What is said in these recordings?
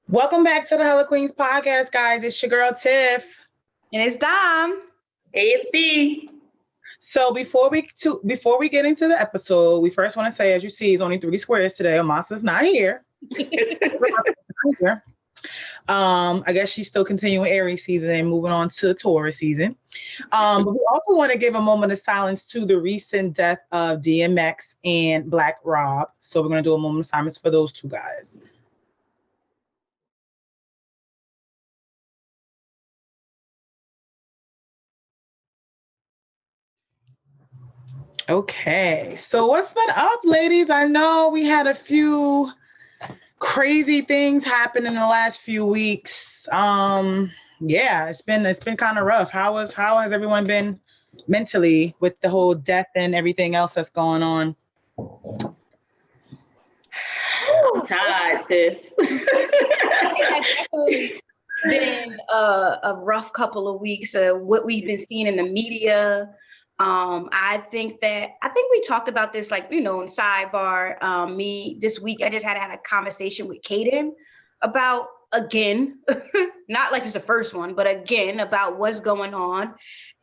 Welcome back to the Hella Queens podcast, guys. It's your girl Tiff. And it's Dom. Hey, it's B. So before we get into the episode, we first want to say, as you see, it's only 3 squares today. Amasa's not here. I guess she's still continuing Aries season and moving on to Taurus season. But we also want to give a moment of silence to the recent death of DMX and Black Rob. So we're going to do a moment of silence for those two guys. Okay, so what's been up, ladies? I know we had a few crazy things happen in the last few weeks. Yeah, it's been kind of rough. How has everyone been mentally with the whole death and everything else that's going on? I'm tired, Tiff. It has definitely been a rough couple of weeks. What we've been seeing in the media. I think we talked about this, like, in sidebar. Me this week, I just had a conversation with Kaden about, again, not like it's the first one, but again, about what's going on.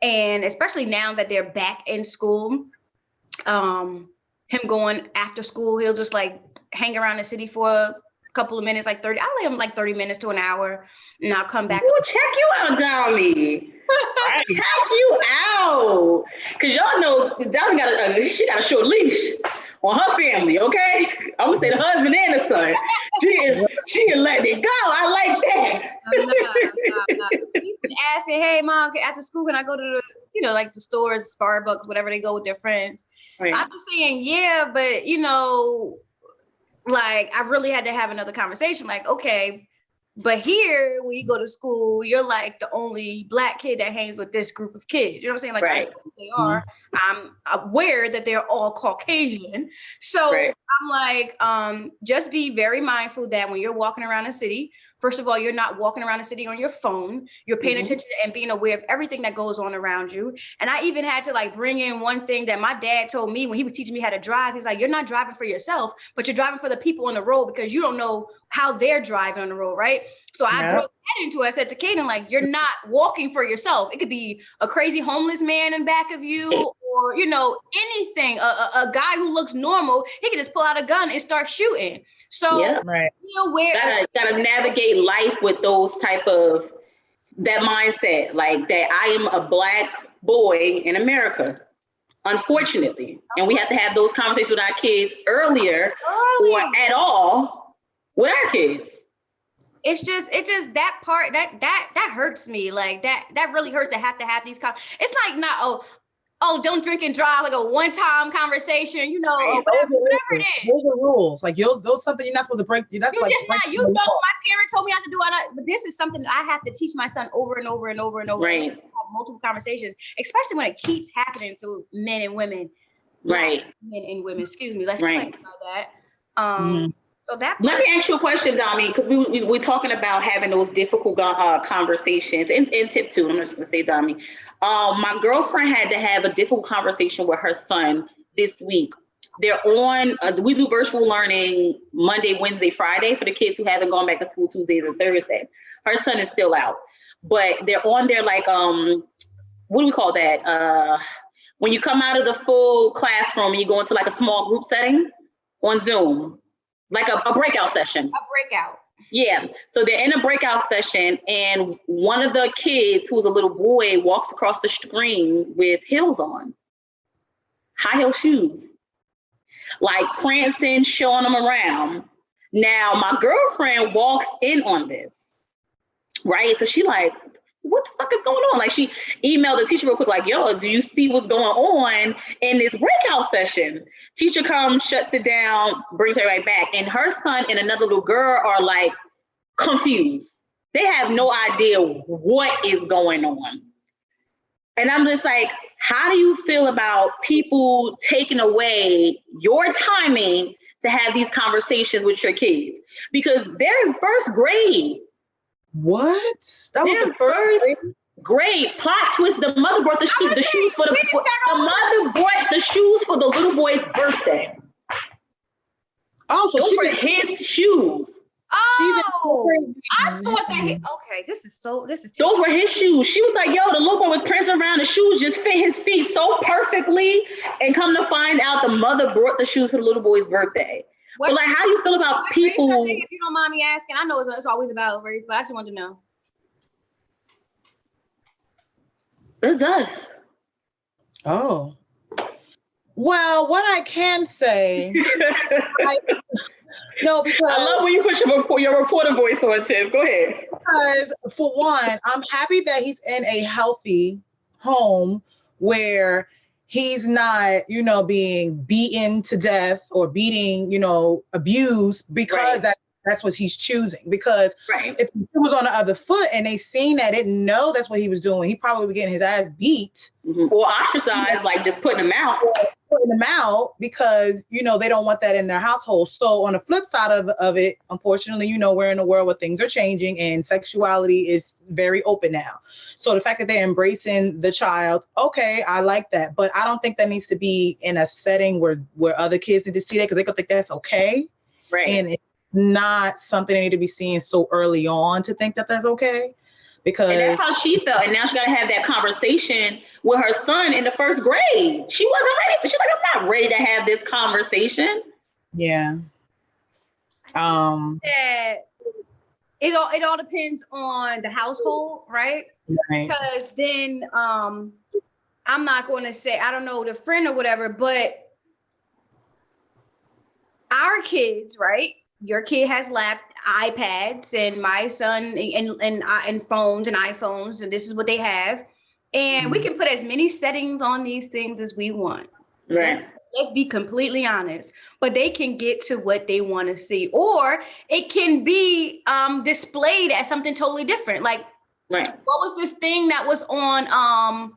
And especially now that they're back in school, him going after school, he'll just like hang around the city for a couple of minutes, like 30. I'll let him like 30 minutes to an hour, and I'll come back. We'll check you out, Domi. Check you out, cause y'all know Domi she got a short leash on her family. Okay, I'm gonna say the husband and the son. She is letting it go. I like that. No. He's been asking, "Hey, mom, after school, can I go to the, like the stores, Starbucks, whatever they go with their friends?" Right. I'm just saying, yeah, but like, I really had to have another conversation. Like, okay, but here, when you go to school, you're like the only Black kid that hangs with this group of kids. You know what I'm saying? Like, right. I know who they are. I'm aware that they're all Caucasian. So right. I'm like, just be very mindful that when you're walking around the city, first of all, you're not walking around the city on your phone. You're paying attention and being aware of everything that goes on around you. And I even had to like bring in one thing that my dad told me when he was teaching me how to drive. He's like, you're not driving for yourself, but you're driving for the people on the road, because you don't know how they're driving on the road, right? So I broke that into it. I said to Kaden, like, you're not walking for yourself. It could be a crazy homeless man in back of you, or, anything. A guy who looks normal, he can just pull out a gun and start shooting. So be aware. Gotta navigate life with those type of, that mindset, like that I am a Black boy in America, unfortunately. And we have to have those conversations with our kids earlier. Or at all with our kids. It's just that part that hurts me. Like that really hurts to have these it's like, not don't drink and drive, like a one-time conversation, or whatever it is. Those are rules. Like those something you're not supposed to break. That's like my parent told me not to do it, but this is something that I have to teach my son over and over and over and over. Right. Have multiple conversations, especially when it keeps happening to men and women. Right. Men and women. Excuse me. Let's clarify that. So that let me ask you a question, Dami, because we're talking about having those difficult conversations, and Tip too. I'm not just gonna say Dami. My girlfriend had to have a difficult conversation with her son this week. They're on. We do virtual learning Monday, Wednesday, Friday for the kids who haven't gone back to school Tuesdays and Thursdays. Her son is still out, but they're on there like what do we call that? When you come out of the full classroom and you go into like a small group setting on Zoom. Like a breakout session. A breakout. Yeah. So they're in a breakout session, and one of the kids, who's a little boy, walks across the screen with heels on, high heel shoes, like prancing, showing them around. Now, my girlfriend walks in on this, right? So she like, what the fuck is going on? Like, she emailed the teacher real quick, like, yo, do you see what's going on in this breakout session? Teacher comes, shuts it down, brings her right back. And her son and another little girl are like confused. They have no idea what is going on. And I'm just like, how do you feel about people taking away your timing to have these conversations with your kids? Because they're in first grade. What? That was the first grade. Plot twist. The mother brought the shoes for the little boy's birthday. Oh, so those were his shoes. Oh, I thought that okay, this is those were his shoes. She was like, yo, the little boy was prancing around, the shoes just fit his feet so perfectly. And come to find out the mother brought the shoes for the little boy's birthday. But like, how do you feel about people? If you don't mind me asking, I know it's always about race, but I just wanted to know. It's us. Oh. Well, what I can say, no, because I love when you put your reporter voice on, Tim. Go ahead. Because for one, I'm happy that he's in a healthy home where he's not, being beaten to death or beating, abused because that's what he's choosing. Because if he was on the other foot and they seen that, didn't know that's what he was doing, he probably would be getting his ass beat. Or ostracized, like just putting him out. Because, they don't want that in their household. So on the flip side of it, unfortunately, we're in a world where things are changing and sexuality is very open now. So the fact that they're embracing the child, okay, I like that. But I don't think that needs to be in a setting where other kids need to see that because they could think that's okay. Right. And it's not something they need to be seeing so early on to think that that's okay. And that's how she felt. And now she got to have that conversation with her son in the first grade. She wasn't ready. She's like, I'm not ready to have this conversation. Yeah. It all depends on the household, right? Because then I'm not going to say, I don't know, the friend or whatever, but our kids, right? Your kid has iPads and my son and phones and iPhones, and this is what they have. And we can put as many settings on these things as we want. Right. Let's be completely honest. But they can get to what they want to see. Or it can be displayed as something totally different. Like, what was this thing that was on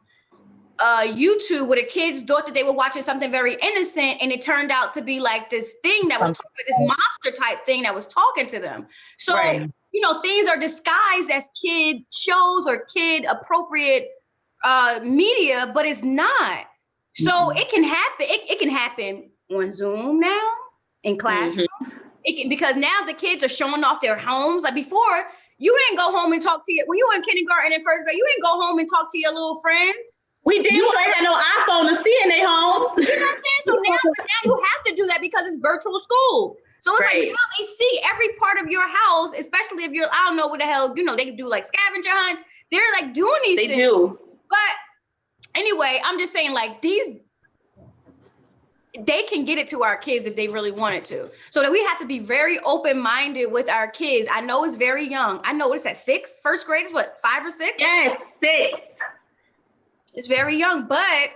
YouTube where the kids thought that they were watching something very innocent, and it turned out to be like this thing that was this monster type thing that was talking to them. So, things are disguised as kid shows or kid appropriate media, but it's not. So it can happen. It can happen on Zoom now in classrooms. It can, because now the kids are showing off their homes. Like before, you didn't go home and talk to when you were in kindergarten and first grade, you didn't go home and talk to your little friends. We damn sure had no iPhone to see in their homes. You know what I'm saying? So now you have to do that because it's virtual school. So it's like now they see every part of your house, especially if you're, I don't know what the hell, they can do like scavenger hunts. They're like doing these things. They do. But anyway, I'm just saying like they can get it to our kids if they really wanted to. So that we have to be very open-minded with our kids. I know it's very young. I know it's at 6. First grade is what, 5 or 6? Yes, 6. It's very young, but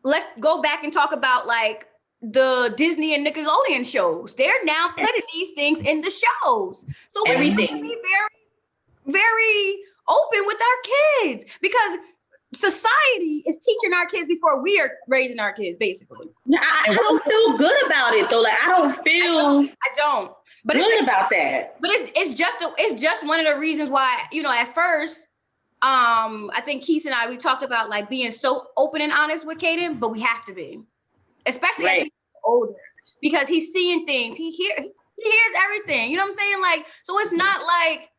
let's go back and talk about like the Disney and Nickelodeon shows. They're now putting these things in the shows. So we have to be very, very open with our kids because society is teaching our kids before we are raising our kids, basically. I don't feel good about it though. Like I don't feel but good about that. But it's just one of the reasons why, at first, I think Keith and I, we talked about like being so open and honest with Caden, but we have to be, especially as he's older, because he's seeing things. He hears everything. You know what I'm saying? Like, so it's not like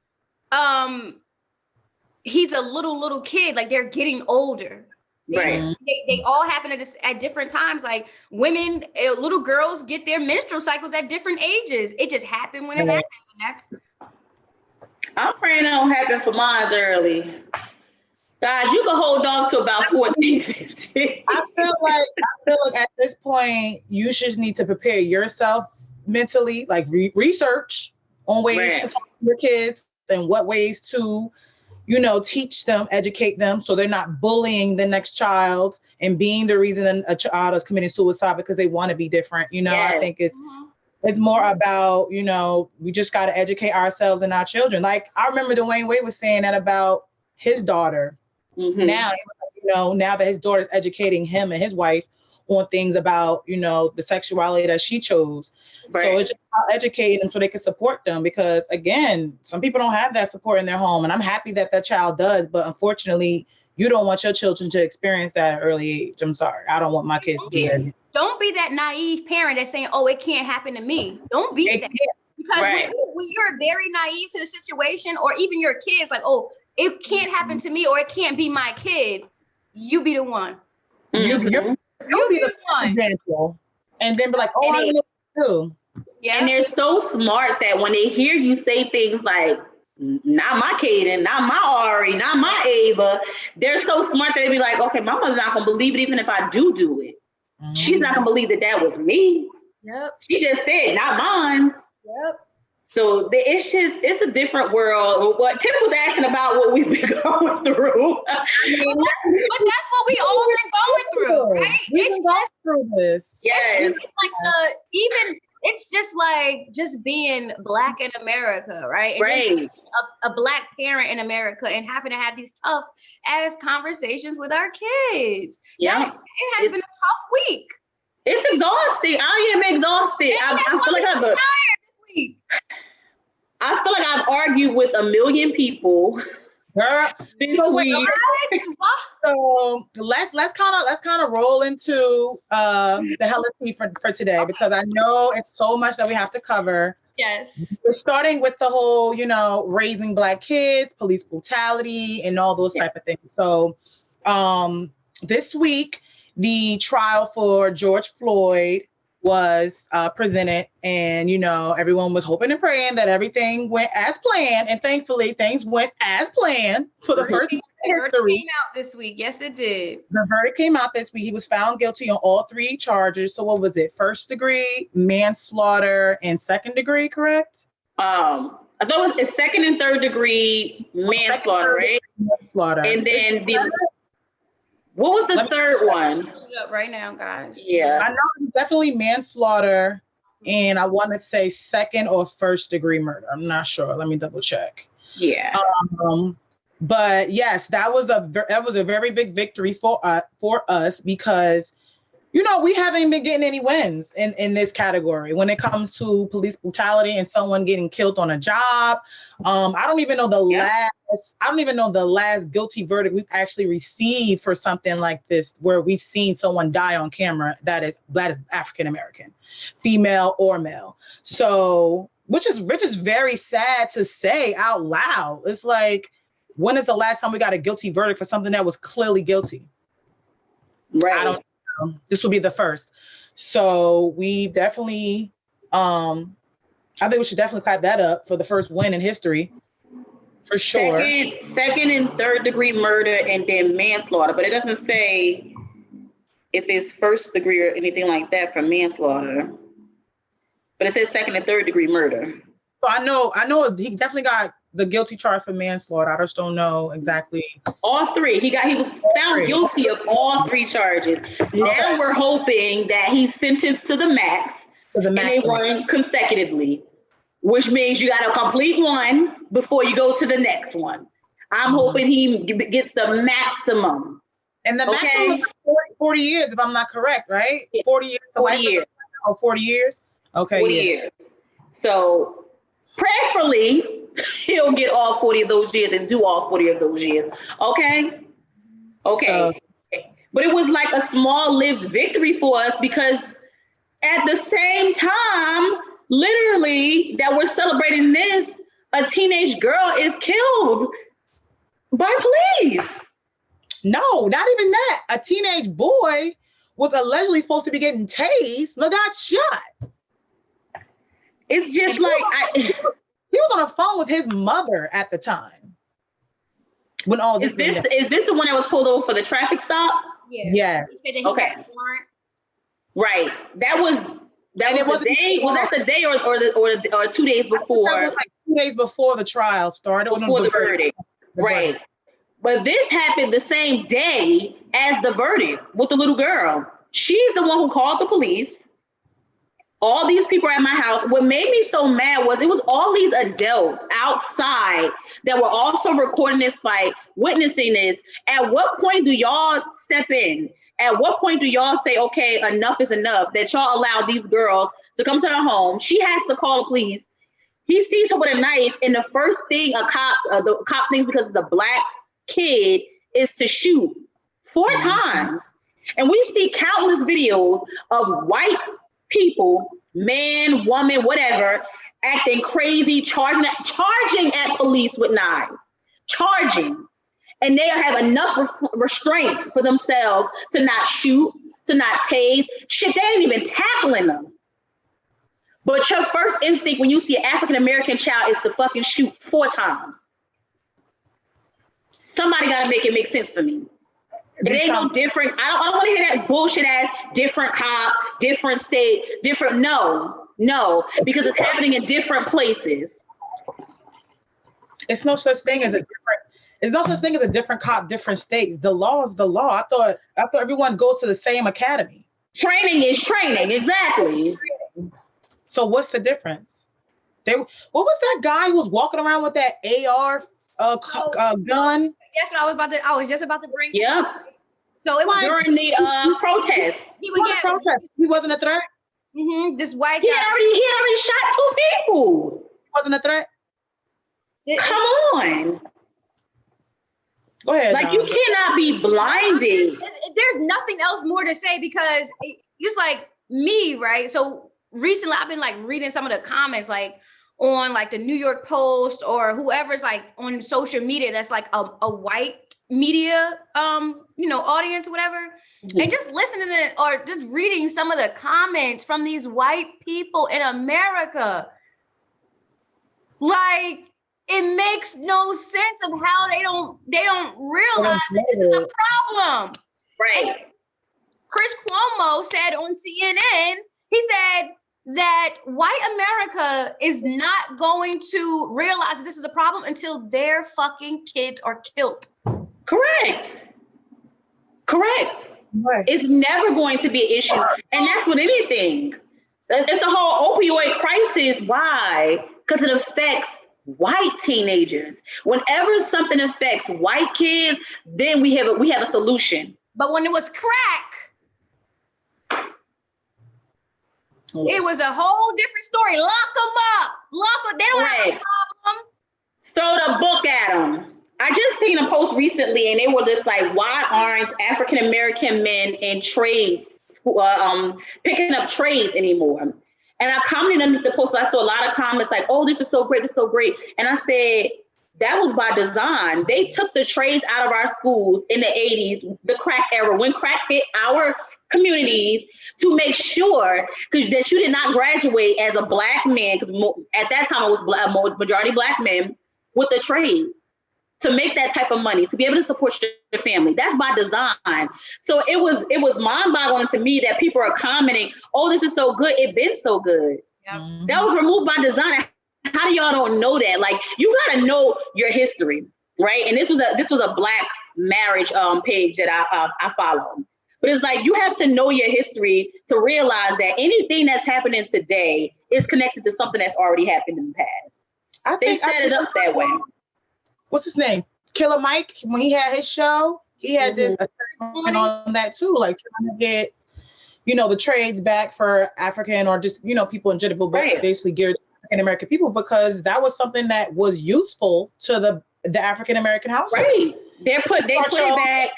he's a little kid. Like they're getting older. They all happen at different times. Like women, little girls get their menstrual cycles at different ages. It just happened when it happened. Next. I'm praying it don't happen for mine early. Guys, you can hold on to about 14, 15. I feel like at this point, you just need to prepare yourself mentally, like research on ways to talk to your kids and what ways to, teach them, educate them so they're not bullying the next child and being the reason a child is committing suicide because they want to be different. I think it's more about, we just got to educate ourselves and our children. Like I remember Dwayne Wade was saying that about his daughter. Now, now that his daughter's educating him and his wife on things about, the sexuality that she chose. So it's just about educating them so they can support them because again, some people don't have that support in their home. And I'm happy that child does, but unfortunately, you don't want your children to experience that at an early age. I'm sorry. I don't want my kids to do that. Don't be that naive parent that's saying, oh, it can't happen to me. Don't be that. Because when you're very naive to the situation, or even your kids, like, oh, it can't happen to me, or it can't be my kid, you be the one. You be the one example, and then be like, oh, I don't know what to do. Yeah. And they're so smart that when they hear you say things like, not my Kaden, not my Ari, not my Ava, they're so smart that they be like, okay, my mother's not gonna believe it even if I do it. Mm-hmm. She's not gonna believe that was me. Yep. She just said, not mine. Yep. So it's a different world. What Tiff was asking about what we've been going through. But that's what we all been going through, right? We've been going through this. Yes. It's like it's just like just being Black in America, right? And right. A Black parent in America and having to have these tough ass conversations with our kids. Yeah. It has been a tough week. It's exhausting. I am exhausted. I feel like I'm tired this week. I feel like I've argued with a million people. Girl, this week. So let's kind of roll into the H.E.L.L.A for today, because I know it's so much that we have to cover. Yes. We're starting with the whole, raising Black kids, police brutality, and all those type of things. So this week, the trial for George Floyd was presented, and everyone was hoping and praying that everything went as planned, and thankfully things went as planned for the first time in history. The verdict came out this week. Yes, it did. The verdict came out this week. He was found guilty on all 3 charges. So what was it? First degree, manslaughter, and second degree, correct? I thought it was second and third degree manslaughter, right? Manslaughter. And then what was the third one? Look it up right now, guys. Yeah. I know it's definitely manslaughter, and I want to say second or first degree murder. I'm not sure. Let me double check. Yeah. But yes, that was a very big victory for us, because we haven't been getting any wins in this category when it comes to police brutality and someone getting killed on a job. I don't even know the last guilty verdict we've actually received for something like this, where we've seen someone die on camera that is African American, female or male. So, which is very sad to say out loud. It's like, when is the last time we got a guilty verdict for something that was clearly guilty? Right. I don't know. This will be the first. So we definitely, I think we should definitely clap that up for the first win in history, for sure. Second and third degree murder, and then manslaughter. But it doesn't say if it's first degree or anything like that for manslaughter. But it says second and third degree murder. So I know he definitely got the guilty charge for manslaughter. I just don't know exactly. All 3. He was found guilty of all 3 charges. Now we're hoping that he's sentenced to the max. And they run consecutively, which means you got to complete one before you go to the next one. I'm hoping he gets the maximum. And the maximum is like 40 years, if I'm not correct, right? 40 years. 40 years. Oh, 40 years? Okay. 40 years. So prayerfully, he'll get all 40 of those years and do all 40 of those years. Okay. So, but it was like a small-lived victory for us, because at the same time, literally, that we're celebrating this, a teenage girl is killed by police. No, not even that. A teenage boy was allegedly supposed to be getting tased, but got shot. It's just he was on the phone with his mother at the time when all this. Is this the one that was pulled over for the traffic stop? Yeah. Yes. Okay. Right. That was the day. Was that the day or 2 days before? That was like 2 days before the trial started. Before the verdict. Right. But this happened the same day as the verdict with the little girl. She's the one who called the police. All these people are at my house. What made me so mad was it was all these adults outside that were also recording this fight, witnessing this. At what point do y'all step in? At what point do y'all say, okay, enough is enough, that y'all allow these girls to come to her home? She has to call the police. He sees her with a knife, and the first thing the cop thinks, because it's a Black kid, is to shoot 4 times. And we see countless videos of white people, man, woman, whatever, acting crazy, charging at police with knives, charging. And they have enough restraint for themselves to not shoot, to not tase. Shit, they ain't even tackling them. But your first instinct when you see an African-American child is to fucking shoot 4 times. Somebody got to make it make sense for me. It ain't no different. I don't want to hear that bullshit ass different cop, different state, different. No, because it's happening in different places. It's no such thing as a different. There's no such thing as a different cop, different states. The law is the law. I thought everyone goes to the same academy. Training is training, exactly. So what's the difference? What was that guy who was walking around with that AR gun? Yes, I was just about to bring. Yeah. So it was during the protests. He wasn't a threat. Mm-hmm. This white guy. He had already shot 2 people. He wasn't a threat. Come on. Go ahead. Like, you cannot be blinded. There's nothing else more to say because it's like me, right? So recently I've been like reading some of the comments like on like the New York Post or whoever's like on social media that's like a white media audience or whatever. Mm-hmm. And just listening to it or just reading some of the comments from these white people in America. Like, it makes no sense of how they don't realize that this is a problem. Right. And Chris Cuomo said on CNN, he said that white America is not going to realize this is a problem until their fucking kids are killed. Correct. Right. It's never going to be an issue. And that's with anything. It's a whole opioid crisis. Why? Because it affects white teenagers. Whenever something affects white kids, then we have a solution. But when it was crack, it was a whole different story. Lock them up. They don't have a problem. Throw the book at them. I just seen a post recently, and they were just like, "Why aren't African American men in trades picking up trades anymore?" And I commented under the post. I saw a lot of comments like, "Oh, this is so great, And I said, that was by design. They took the trades out of our schools in the 80s, the crack era, when crack hit our communities, to make sure that you did not graduate as a Black man, because at that time it was majority Black men with a trade, to make that type of money, to be able to support your family. That's by design. So it was mind-boggling to me that people are commenting, "Oh, this is so good. It's been so good." Yeah. That was removed by design. How do y'all don't know that? Like, you gotta know your history, right? And this was a Black marriage page that I follow. But it's like, you have to know your history to realize that anything that's happening today is connected to something that's already happened in the past. They set it up that way. What's his name? Killer Mike, when he had his show, he had this segment on that too, like trying to get, the trades back for African or just, people in general, but basically geared to African American people, because that was something that was useful to the African American household. Right. They put it back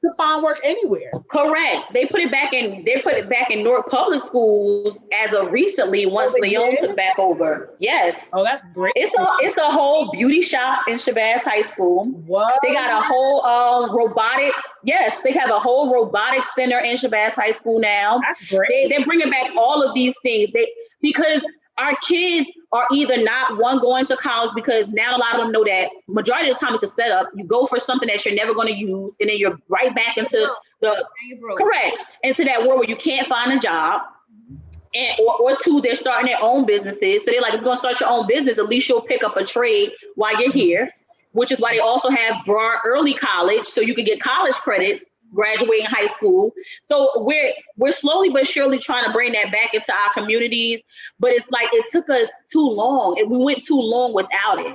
to find work anywhere. Correct. They put it back in Newark public schools as of recently, once Leon took back over. Yes. Oh, that's great. It's a whole beauty shop in Shabazz High School. What? They got a whole robotics. Yes, they have a whole robotics center in Shabazz High School now. That's great. They're bringing back all of these things. Because our kids are either not going to college, because now a lot of them know that majority of the time it's a setup. You go for something that you're never going to use, and then you're right back into into that world where you can't find a job. And or two, they're starting their own businesses. So they're like, if you're going to start your own business, at least you'll pick up a trade while you're here, which is why they also have broad early college, so you can get college credits graduating high school. So we're slowly but surely trying to bring that back into our communities, but it's like it took us too long, and we went too long without it.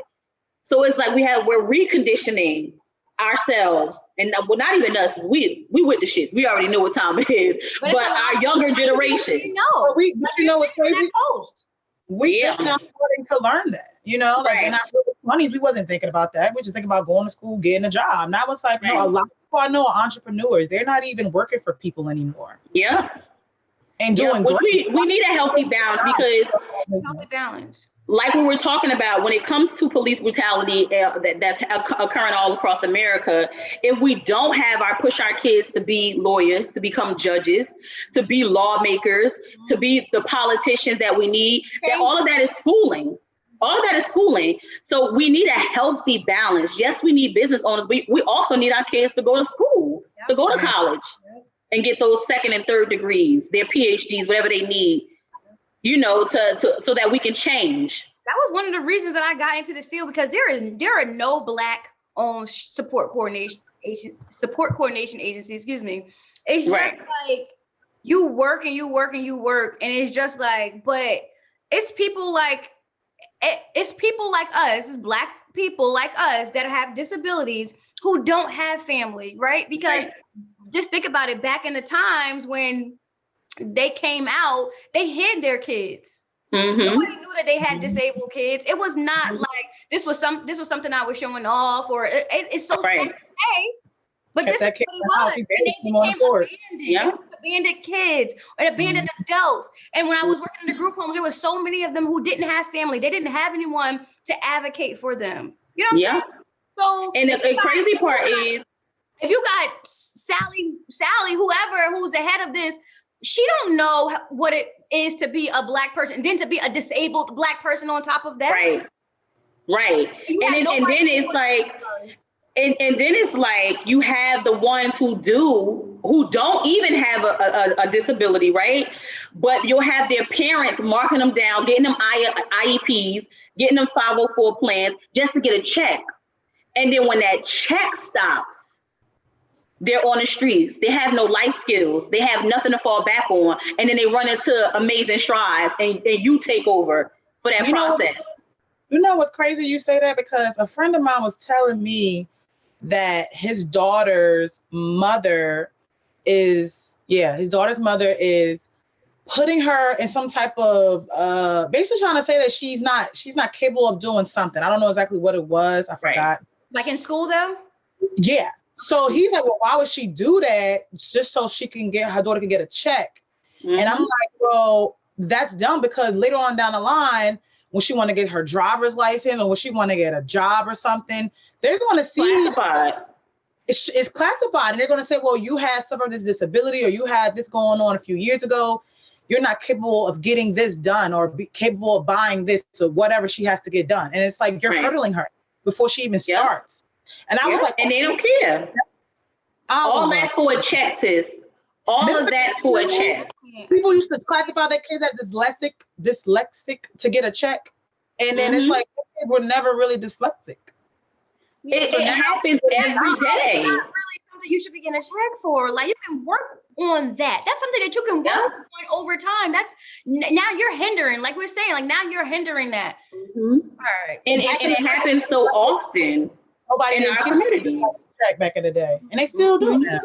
So it's like we're reconditioning ourselves, and not even us. We with the shits. We already know what time it is, but our younger generation. But what's crazy? We just now starting to learn that. Like in our 20s, we wasn't thinking about that. We just thinking about going to school, getting a job. Now it's like, no, a lot of people I know are entrepreneurs. They're not even working for people anymore. Yeah. And doing great. We need a healthy balance, because healthy balance. like we were talking about, when it comes to police brutality that's occurring all across America, if we don't push our kids to be lawyers, to become judges, to be lawmakers, to be the politicians that we need, that all of that is schooling. All of that is schooling. So we need a healthy balance. Yes, we need business owners. We also need our kids to go to school, to go to college and get those second and third degrees, their PhDs, whatever they need, so that we can change. That was one of the reasons that I got into this field, because there are no Black-owned support coordination agencies. Excuse me. It's just like you work and you work and you work, and it's just like, but it's people like us. It's Black people like us that have disabilities who don't have family, right? Because just think about it. Back in the times when they came out, they hid their kids. Nobody knew that they had disabled kids. It was not like this was something I was showing off, or it's so sad to say, but this is what it was. And they became abandoned. Yeah. Abandoned kids and abandoned adults. And when I was working in the group homes, there was so many of them who didn't have family. They didn't have anyone to advocate for them. You know what I'm saying? So, and the crazy part is, if you got Sally, whoever, who's the head of this, she don't know what it is to be a Black person, and then to be a disabled Black person on top of that. Right. And then it's like, and then it's like you have the ones who don't even have a disability, right? But you'll have their parents marking them down, getting them IEPs, getting them 504 plans just to get a check. And then when that check stops, they're on the streets. They have no life skills. They have nothing to fall back on. And then they run into Amazing Strides, and you take over for that process. You know what's crazy you say that? Because a friend of mine was telling me that his daughter's mother is putting her in some type of basically trying to say that she's not capable of doing something. I don't know exactly what it was. I forgot. Like in school though? Yeah. So he's like, well, why would she do that? Just so her daughter can get a check. And I'm like, well, that's dumb, because later on down the line, when she want to get her driver's license or when she want to get a job or something, they're going to see classified. It's classified, and they're going to say, well, you had suffered this disability, or you had this going on a few years ago. You're not capable of getting this done, or be capable of buying this, or whatever she has to get done. And it's like, you're hurdling her before she even starts. And I was like, and they don't care. All that for a check, Tiff. All of that for a check. People used to classify their kids as dyslexic to get a check. And then it's like, they were never really dyslexic. It happens every day. It's not really something you should be getting a check for. Like, you can work on that. That's something that you can work on over time. That's now you're hindering, like we're saying, like now you're hindering that. All right. And it happens so often. Nobody in our communities. Back in the day, and they still do now.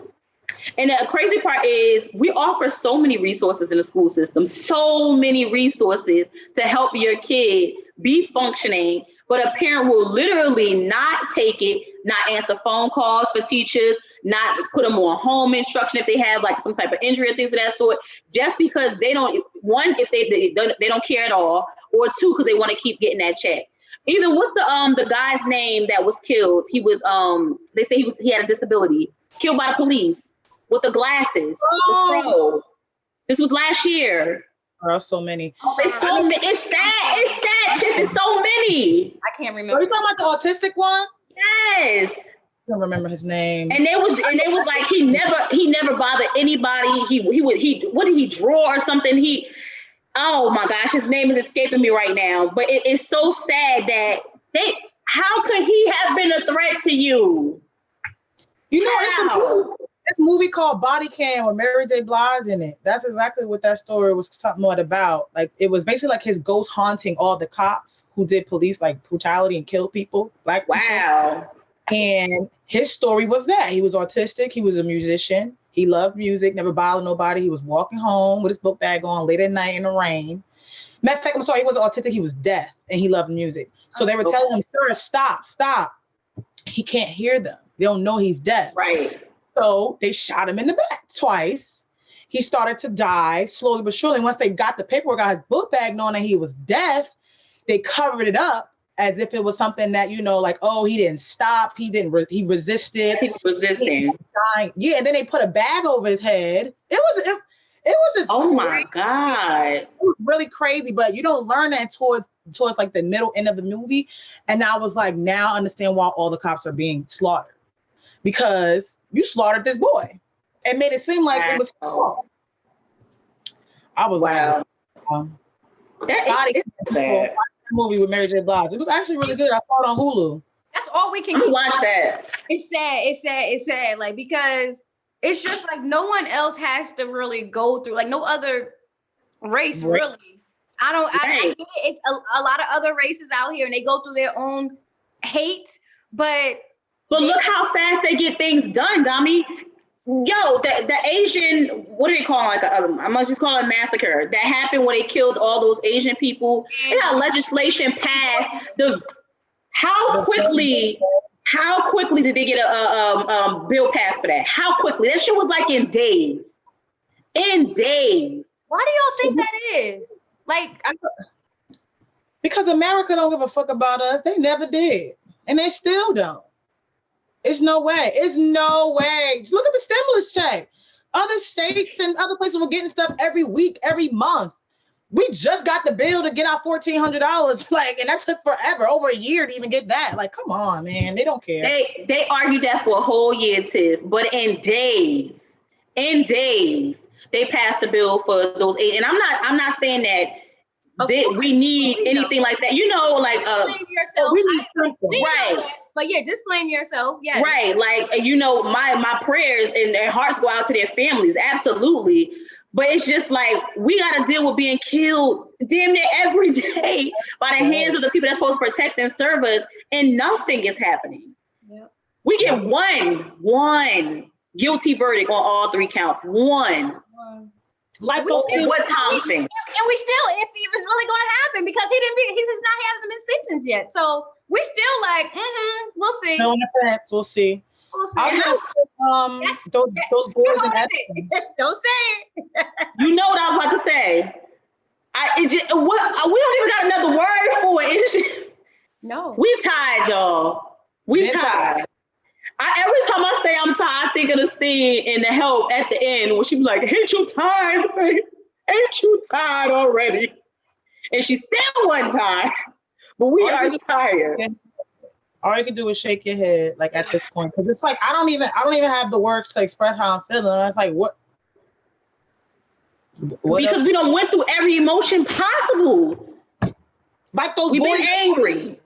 And the crazy part is we offer so many resources in the school system, so many resources to help your kid be functioning, but a parent will literally not take it, not answer phone calls for teachers, not put them on home instruction if they have like some type of injury or things of that sort, just because they don't, one, if they don't care at all, or two, because they want to keep getting that check. Even what's the guy's name that was killed? He was they say he had a disability, killed by the police with the glasses. This was last year. Oh, so many. It's sad. It's sad. It's so many. I can't remember. Are you talking about the autistic one? Yes. I don't remember his name. And it was like he never bothered anybody. What did he draw or something? Oh my gosh, his name is escaping me right now. But it's so sad that how could he have been a threat to you? You know, it's a movie called Body Cam with Mary J. Blige in it. That's exactly what that story was somewhat about. Like, it was basically like his ghost haunting all the cops who did police like brutality and kill people. Like, wow. And his story was that he was autistic. He was a musician. He loved music, never bothered nobody. He was walking home with his book bag on late at night in the rain. Matter of fact, I'm sorry, he wasn't autistic. He was deaf, and he loved music. So they were telling him, sir, stop. He can't hear them. They don't know he's deaf. Right. So they shot him in the back twice. He started to die slowly but surely. Once they got the paperwork, got his book bag knowing that he was deaf, they covered it up as if it was something that, you know, like, oh, he didn't stop. He didn't, he resisted. He was resisting. Yeah. And then they put a bag over his head. It was just, oh crazy. My God. It was really crazy, but you don't learn that towards like the middle end of the movie. And I was like, now I understand why all the cops are being slaughtered, because you slaughtered this boy and made it seem like it was fault. I was wow. like, That is sad. Movie with Mary J. Blige. It was actually really good. I saw it on Hulu. That's all we can watch that. It's sad. Like, because it's just like no one else has to really go through, like no other race really. I get it. It's a lot of other races out here and they go through their own hate, but look how fast they get things done, Dami. Yo, the Asian, what do they call it? Like I'm gonna just call it a massacre that happened when they killed all those Asian people. They had legislation passed. How quickly did they get a bill passed for that? How quickly? That shit was like in days. In days. Why do y'all think that is? Like, because America don't give a fuck about us. They never did, and they still don't. It's no way. It's no way. Just look at the stimulus check. Other states and other places were getting stuff every week, every month. We just got the bill to get our $1,400, like, and that took forever, over a year to even get that. Like, come on, man. They don't care. They argued that for a whole year, Tiff, but in days, they passed the bill for those eight. And I'm not saying that we need anything like that. You know, like disclaim yourself. We need something. Right. But yeah, disclaim yourself. Yeah. Right. Like, you know, my prayers and their hearts go out to their families. Absolutely. But it's just like, we got to deal with being killed damn near every day by the hands of the people that's supposed to protect and serve us, and nothing is happening. Yep. We get one guilty verdict on all 3 counts. One. Like those what time span? And we still, if it was really going to happen, because he hasn't been sentenced yet. So we still like, we'll see. No offense, we'll see. We'll see. Those boys in Edison. Don't say it. You know what I was about to say. We don't even got another word for it. It's just, no. We tired, y'all. We tired. Every time I say I'm tired, I think of the scene in The Help at the end where she be like, ain't you tired, baby? Ain't you tired already? And she still wasn't tired, but we are tired. All you can do is shake your head, like, at this point, because it's like I don't even have the words to express how I'm feeling. It's like what because else? We done went through every emotion possible. Like those We've boys been angry.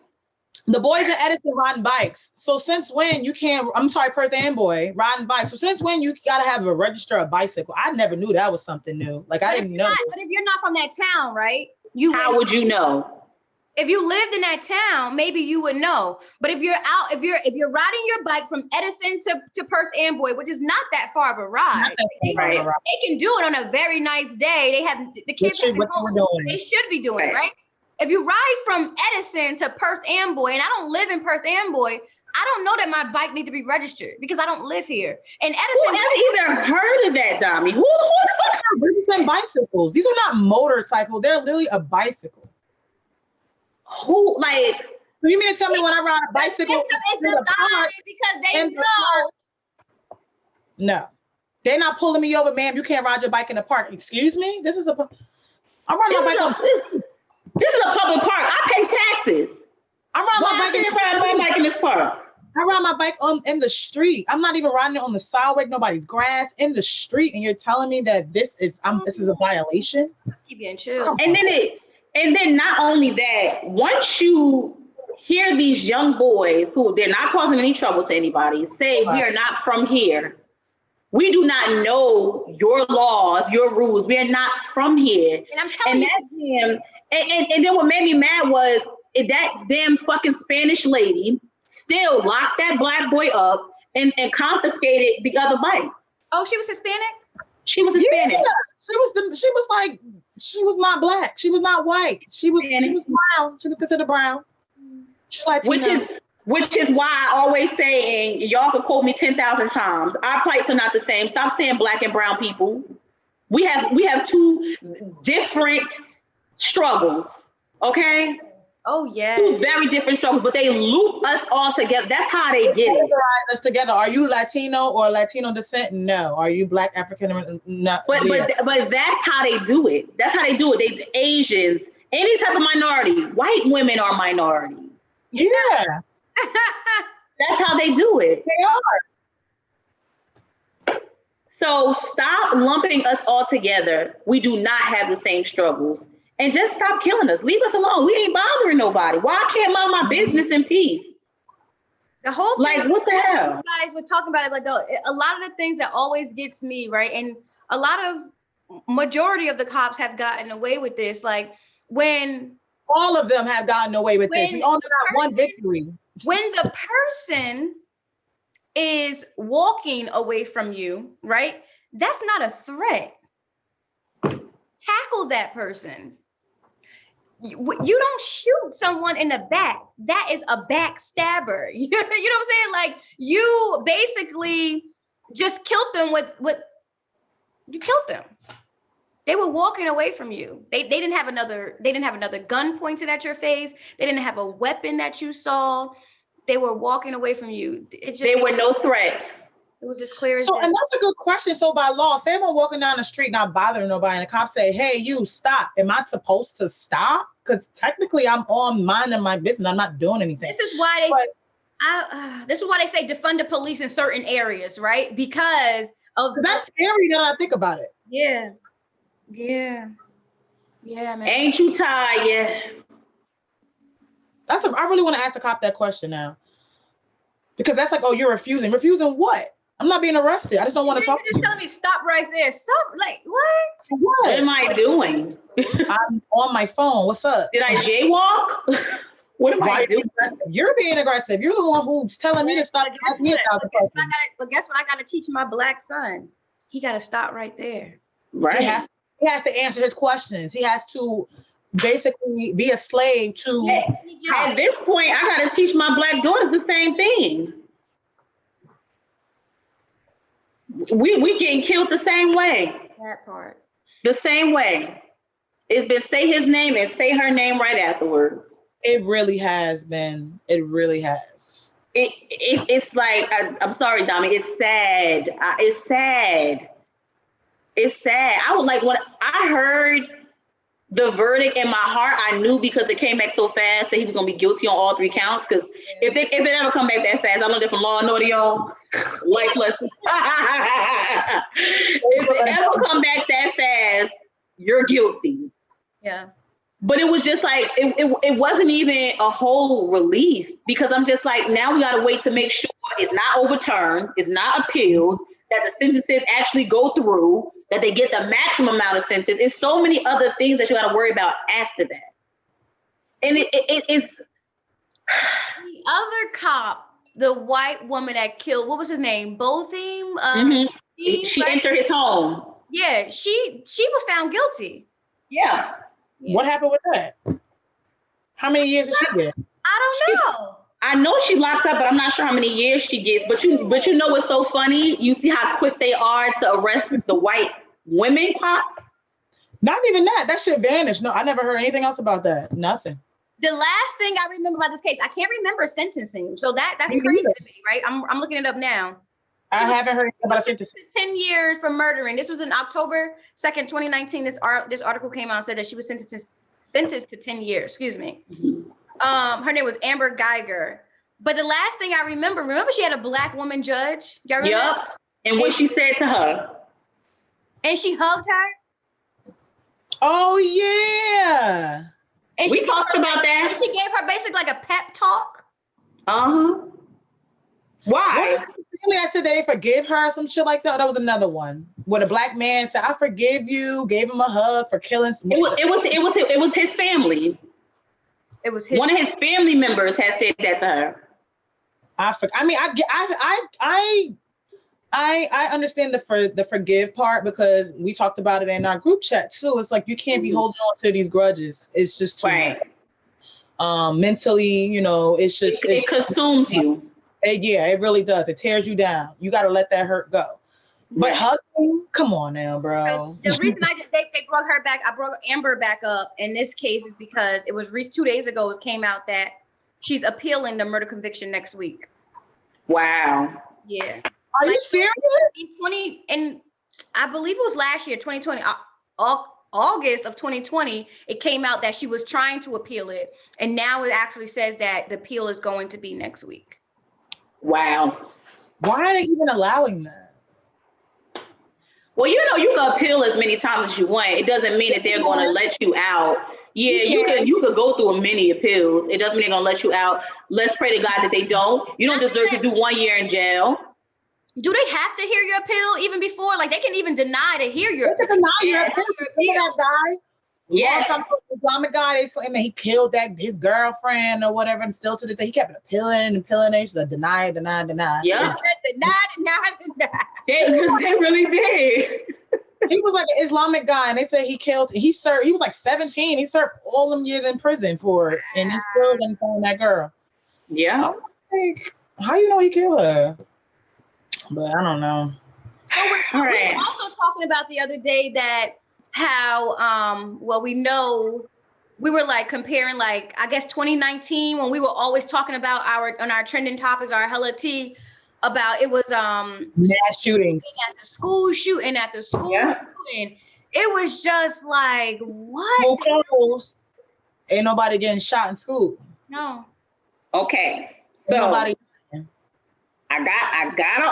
The boys in Edison riding bikes. So since when you can't? I'm sorry, Perth Amboy riding bikes. So since when you gotta have a register a bicycle? I never knew that was something new. Like, I didn't know. But if you're not from that town, right? How would you know? If you lived in that town, maybe you would know. But if you're out, if you're riding your bike from Edison to Perth Amboy, which is not that far of a ride, they can do it on a very nice day. They have the kids. They should be doing it, right? If you ride from Edison to Perth Amboy, and I don't live in Perth Amboy, I don't know that my bike needs to be registered because I don't live here. And Edison, who ever even heard of that, Dami? Who the fuck are registered bicycles? These are not motorcycles. They're literally a bicycle. Who, like? So you mean to tell me when I ride a bicycle? It's designed because they know. No, they're not pulling me over, ma'am. You can't ride your bike in the park. Excuse me? I'm riding my bike on. This is a public park. I pay taxes. I'm riding my bike in this park. I ride my bike in the street. I'm not even riding it on the sidewalk, nobody's grass, in the street, and you're telling me that this is a violation? Let's keep getting chill. And then not only that, once you hear these young boys who they're not causing any trouble to anybody say we are not from here. We do not know your laws, your rules. We are not from here. And I'm telling you. And then what made me mad was that damn fucking Spanish lady still locked that black boy up and confiscated the other bikes. Oh, she was Hispanic? She was Hispanic. Yeah. She was not black. She was not white. She was brown. She was considered brown. She's Latina. Which is why I always say, and y'all can quote me 10,000 times, our plights are not the same. Stop saying black and brown people. We have 2 different struggles, okay? Oh yeah. Two very different struggles, but they loop us all together. That's how they get it. Us together. Are you Latino or Latino descent? No. Are you Black African? No. But that's how they do it. That's how they do it. They Asians, any type of minority. White women are minority. Yeah. That's how they do it. They are. So stop lumping us all together. We do not have the same struggles. And just stop killing us. Leave us alone. We ain't bothering nobody. Why I can't mind my business in peace? The whole thing, like, what the hell? You guys were talking about it, like a lot of the things that always gets me, right? And a lot of majority of the cops have gotten away with this. Like when all of them have gotten away with this. We only got one victory. When the person is walking away from you, right? That's not a threat. Tackle that person. You don't shoot someone in the back. That is a backstabber. You know what I'm saying? Like you basically just killed them with you killed them. They were walking away from you. They didn't have another gun pointed at your face. They didn't have a weapon that you saw. They were walking away from you. They were no threat. It was just clear as that. And that's a good question. So by law, say I'm walking down the street, not bothering nobody, and the cops say, "Hey, you stop." Am I supposed to stop? Because technically, I'm on minding my business. I'm not doing anything. This is why they say defund the police in certain areas, right? Because of that's scary that I think about it. Yeah, man. Ain't you tired yet? I really want to ask a cop that question now, because that's like, oh, you're refusing. Refusing what? I'm not being arrested. I just don't want to talk to you. Just telling me stop right there. Stop. Like what? What am I doing? I'm on my phone. What's up? Did I jaywalk? What am I doing? You're being aggressive. You're the one who's telling me to stop. But guess what? I got to teach my Black son. He got to stop right there. Right. He has to answer his questions. He has to basically be a slave to. At this point, I got to teach my Black daughters the same thing. We getting killed the same way. That part. The same way. It's been say his name and say her name right afterwards. It really has been. It really has. It's like, I'm sorry, Dami. It's sad. It's sad. It's sad. I was like, when I heard the verdict in my heart, I knew, because it came back so fast, that he was gonna be guilty on all 3 counts. Because if it ever come back that fast, I learned it from Law and Order, y'all. Life lesson. If it ever come back that fast, you're guilty. Yeah. But it was just like, it wasn't even a whole relief, because I'm just like, now we gotta wait to make sure it's not overturned, it's not appealed, that the sentences actually go through, that they get the maximum amount of sentence. It's so many other things that you got to worry about after that. And it's the other cop, the white woman that killed, what was his name? Botham? She entered his home. Yeah, she was found guilty. Yeah. What happened with that? How many years did she get? I don't know. I know she locked up, but I'm not sure how many years she gets. But you know what's so funny? You see how quick they are to arrest the white women cops? Not even that. That shit vanished. No, I never heard anything else about that. Nothing. The last thing I remember about this case, I can't remember sentencing. So that's crazy to me, right? I'm looking it up now. I haven't heard about sentencing. 10 years for murdering. This was in October 2nd, 2019. This article came out and said that she was sentenced to 10 years. Excuse me. Her name was Amber Geiger. But the last thing I remember she had a Black woman judge. Y'all remember? Yep. And what she said to her. And she hugged her. Oh yeah. And we talked about that. And she gave her basically like a pep talk. Why? I said they forgive her, some shit like that. That was another one where a Black man said, "I forgive you," gave him a hug for killing. It was his family. It was one of his family members had said that to her. I understand the forgive part, because we talked about it in our group chat too. It's like you can't be holding on to these grudges. It's just too much. Mentally, it's just it consumes you. Yeah, it really does. It tears you down. You got to let that hurt go. But hugging, come on now, bro. The reason they brought her back, I brought Amber back up in this case is because it was 2 days ago it came out that she's appealing the murder conviction next week. Wow. Yeah. Are you serious? And I believe it was last year, 2020, August of 2020, it came out that she was trying to appeal it. And now it actually says that the appeal is going to be next week. Wow. Why are they even allowing that? Well, you can appeal as many times as you want. It doesn't mean that they're going to let you out. Yeah, you could go through many appeals. It doesn't mean they're going to let you out. Let's pray to God that they don't. You don't deserve to do 1 year in jail. Do they have to hear your appeal even before? Like, they can even deny to hear your appeal. They can deny your appeal. Remember that guy? Yes. Islamic guy, he killed his girlfriend or whatever, and still to this day, he kept appealing and appealing. He's like, deny. Yeah. Deny. They really did. He was like an Islamic guy, and they said he was like 17. He served all them years in prison for it, and he still didn't find that girl. Yeah. I'm like, how you know he killed her? But I don't know. So we were also talking about the other day that how, we know we were like comparing, like, I guess 2019 when we were always talking about our trending topics, our H.E.L.L.A tea, about it was mass shootings at the school shooting. It was just like, what? Schools, ain't nobody getting shot in school. No. Okay, so I got an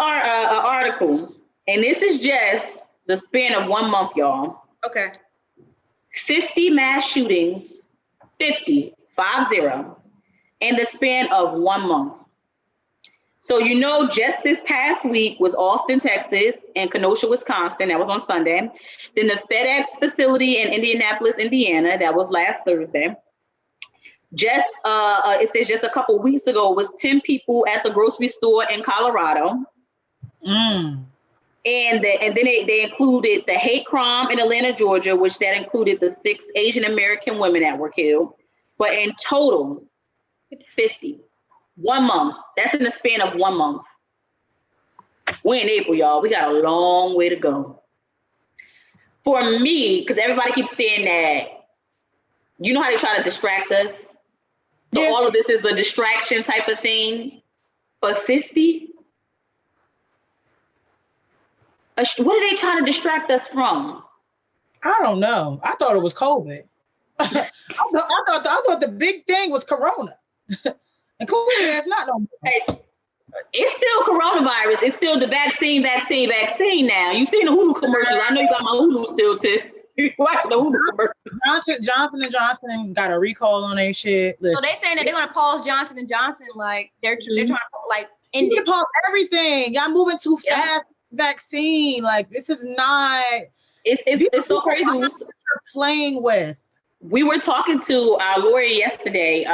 article, and this is just the span of 1 month, y'all. Okay. 50 mass shootings, 50 in the span of 1 month. So, just this past week was Austin, Texas, and Kenosha, Wisconsin. That was on Sunday. Then the FedEx facility in Indianapolis, Indiana. That was last Thursday. It says just a couple weeks ago, it was 10 people at the grocery store in Colorado. And then they included the hate crime in Atlanta, Georgia, which that included the 6 Asian American women that were killed. But in total, 50. 1 month. That's in the span of 1 month. We're in April, y'all. We got a long way to go. For me, because everybody keeps saying that, you know how they try to distract us? So all of this is a distraction type of thing. But 50? What are they trying to distract us from? I don't know. I thought it was COVID. I thought the big thing was Corona. And clearly that's not no more. It's still coronavirus. It's still the vaccine now. You seen the Hulu commercials. I know you got my Hulu still too. You watching the Hulu commercials. Johnson & Johnson got a recall on their shit. Listen, so they saying that they're gonna pause Johnson & Johnson, like they're trying to like end it. Pause everything. Y'all moving too fast. Vaccine, like this is not. It's so crazy. You're playing with. We were talking to our lawyer yesterday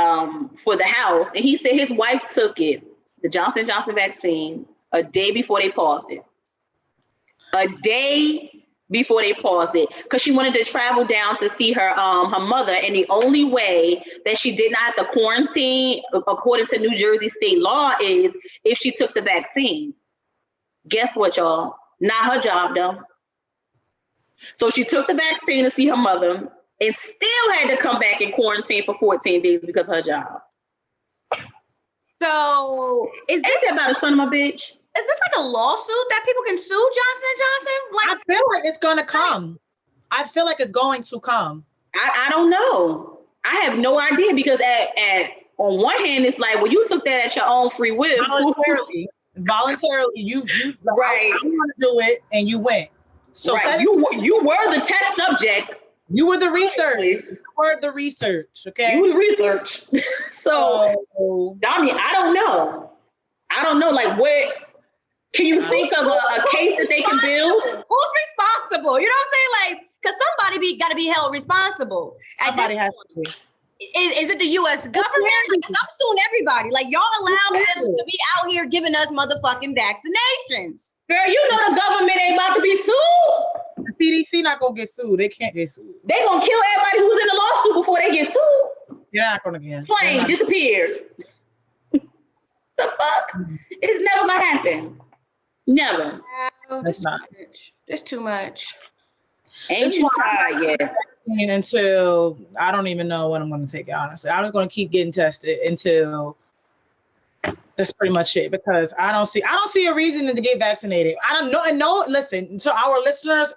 for the house, and he said his wife took it, the Johnson & Johnson vaccine, a day before they paused it. A day before they paused it, because she wanted to travel down to see her mother, and the only way that she did not have to quarantine, according to New Jersey state law, is if she took the vaccine. Guess what, y'all? Not her job, though. So she took the vaccine to see her mother and still had to come back and quarantine for 14 days because of her job. So is this about a son of a bitch? Is this like a lawsuit that people can sue Johnson & Johnson? Like, I feel like it's gonna come. I feel like it's going to come. I don't know. I have no idea, because at on one hand it's like, well, you took that at your own free will. Voluntarily, you right. I want to do it, and you went. So right. You were the test subject. You were the research. You were the research. Okay. You were the research. So I mean, I don't know. Like, where can you think of a case that they can build? Who's responsible? You know what I'm saying? Like, because somebody got to be held responsible. Somebody has to be. Is it the U.S. government? Because I'm suing everybody. Like, y'all allow them to be out here giving us motherfucking vaccinations. Girl, you know the government ain't about to be sued. The CDC not gonna get sued. They can't get sued. They gonna kill everybody who's in the lawsuit before they get sued. You're not gonna get. Plane disappeared. The fuck? It's never gonna happen. Never. Oh, It's not. It's too much. Ain't you tired yet? Until I don't even know when I'm going to take it, honestly. I'm just going to keep getting tested until that's pretty much it, because I don't see a reason to get vaccinated. I don't know. And no, listen, to our listeners,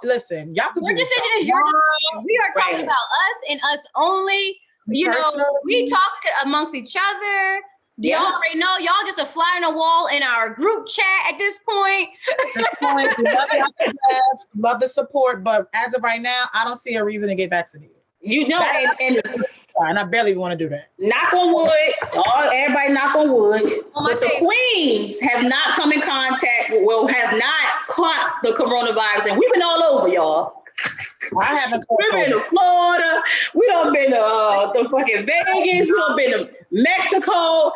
listen, y'all can Your do decision is your decision. We are talking about us and us only. You know, we talk amongst each other. Y'all already know. Y'all just a fly on the wall in our group chat at this point. Love the support, but as of right now, I don't see a reason to get vaccinated. You know, and I barely want to do that. Knock on wood. Everybody knock on wood. But the queens have not come in contact, have not caught the coronavirus, and we've been all over, y'all. I haven't. We've been to Florida. We done been to the fucking Vegas. We done been to Mexico,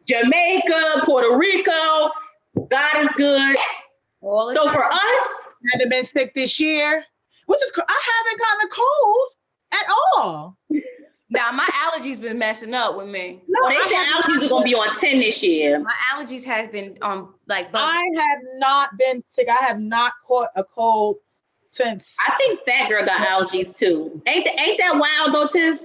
Jamaica, Puerto Rico. God is good. So for us, I haven't been sick this year, which is I haven't gotten a cold at all. Now my allergies been messing up with me. No, they said allergies are gonna be on 10 this year. My allergies have been I have not been sick. I have not caught a cold since. I think Fat Girl got allergies too. Ain't that wild though, Tiff?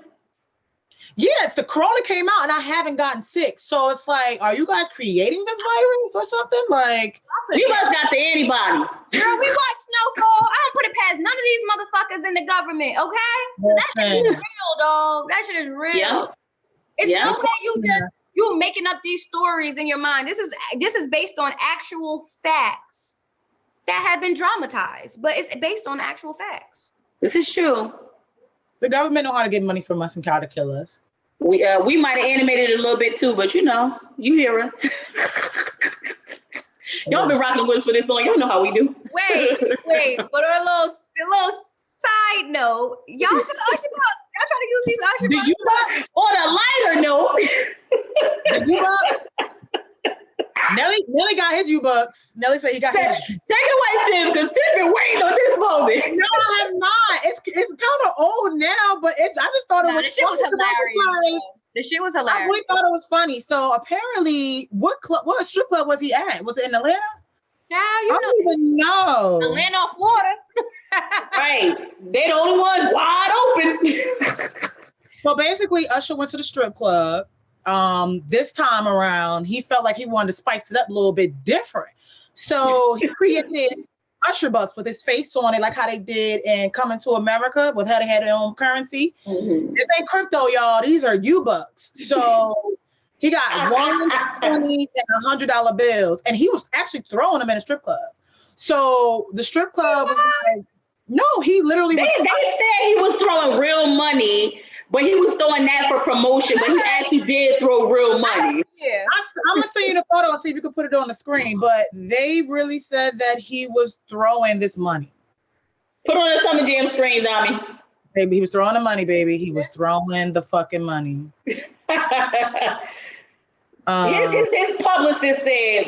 Yeah, the corona came out and I haven't gotten sick. So it's like, are you guys creating this virus or something? Like, you must got the antibodies. Girl, we watch Snowfall. I don't put it past none of these motherfuckers in the government, okay? That shit is real, dog. That shit is real. Yep. It's no way you making up these stories in your mind. This is based on actual facts that have been dramatized, but it's based on actual facts. This is true. The government know how to get money from us and how to kill us. We might have animated it a little bit too, but you know, you hear us. Y'all been rocking with us for this long. Y'all know how we do. Wait. But on a little side note, y'all some usher bucks. Y'all trying to use these usher bucks. Did you bucks? On a lighter note. Did you bucks? Nelly got his U-Bucks. Nelly said he got his. Take it away, Tim, because Tim been waiting on this moment. No, I have not. It's kind of old now, but I just thought it was. The shit was hilarious. The shit was hilarious. I really thought it was funny. So apparently, what strip club was he at? Was it in Atlanta? Yeah, I don't even know. Atlanta or Florida. Right. They're the only ones wide open. So basically, Usher went to the strip club. This time around, he felt like he wanted to spice it up a little bit different. So he created Usher Bucks with his face on it, like how they did in Coming to America, with how they had their own currency. Mm-hmm. This ain't crypto, y'all. These are U-Bucks. So he got $120s and $100 bills, and he was actually throwing them in a strip club. So the strip club was like, no, he literally They said he was throwing real money, but he was throwing that for promotion, but he actually did throw real money. Yeah. I'm going to send you the photo and see if you can put it on the screen, but they really said that he was throwing this money. Put on the Summer Jam screen, Dami. Baby, he was throwing the money, baby. He was throwing the fucking money. His publicist said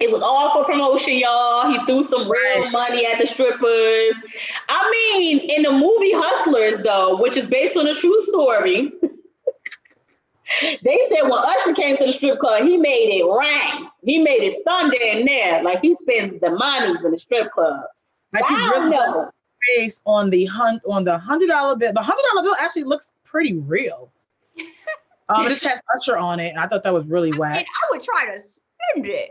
it was all for promotion, y'all. He threw some real money at the strippers. I mean, in the movie Hustlers, though, which is based on a true story, they said when Usher came to the strip club, he made it rain. He made it thunder in there. Like, he spends the money in the strip club. Like, he really know. Face on the $100 bill. The $100 bill actually looks pretty real. It just has Usher on it. And I thought that was really whack. I would try to spend it.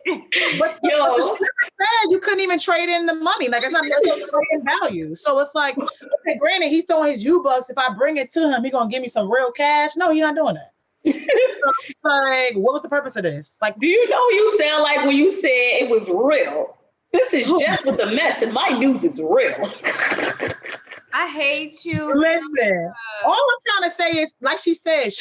But the stripper said you couldn't even trade in the money. Like, it's not trading value. So it's like, okay, granted, he's throwing his U-Bucks. If I bring it to him, he's gonna give me some real cash. No, he's not doing that. So it's like, what was the purpose of this? Like, do you know you sound like when you said it was real? This is just with the mess, and my news is real. I hate you. Listen, all I'm trying to say is, like she said,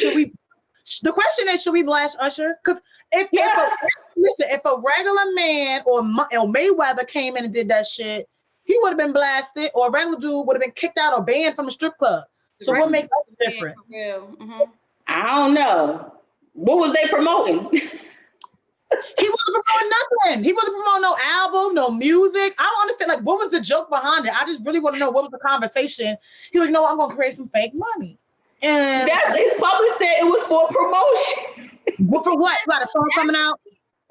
the question is, should we blast Usher? Because if a regular man or Mayweather came in and did that shit, he would have been blasted, or a regular dude would have been kicked out or banned from the strip club. So what makes us different? I don't know. What was they promoting? He wasn't promoting nothing. He wasn't promoting no album, no music. I don't understand. Like, what was the joke behind it? I just really want to know what was the conversation. He was like, no, I'm going to create some fake money. And that's his public said it was for promotion. For what? You got a song coming out?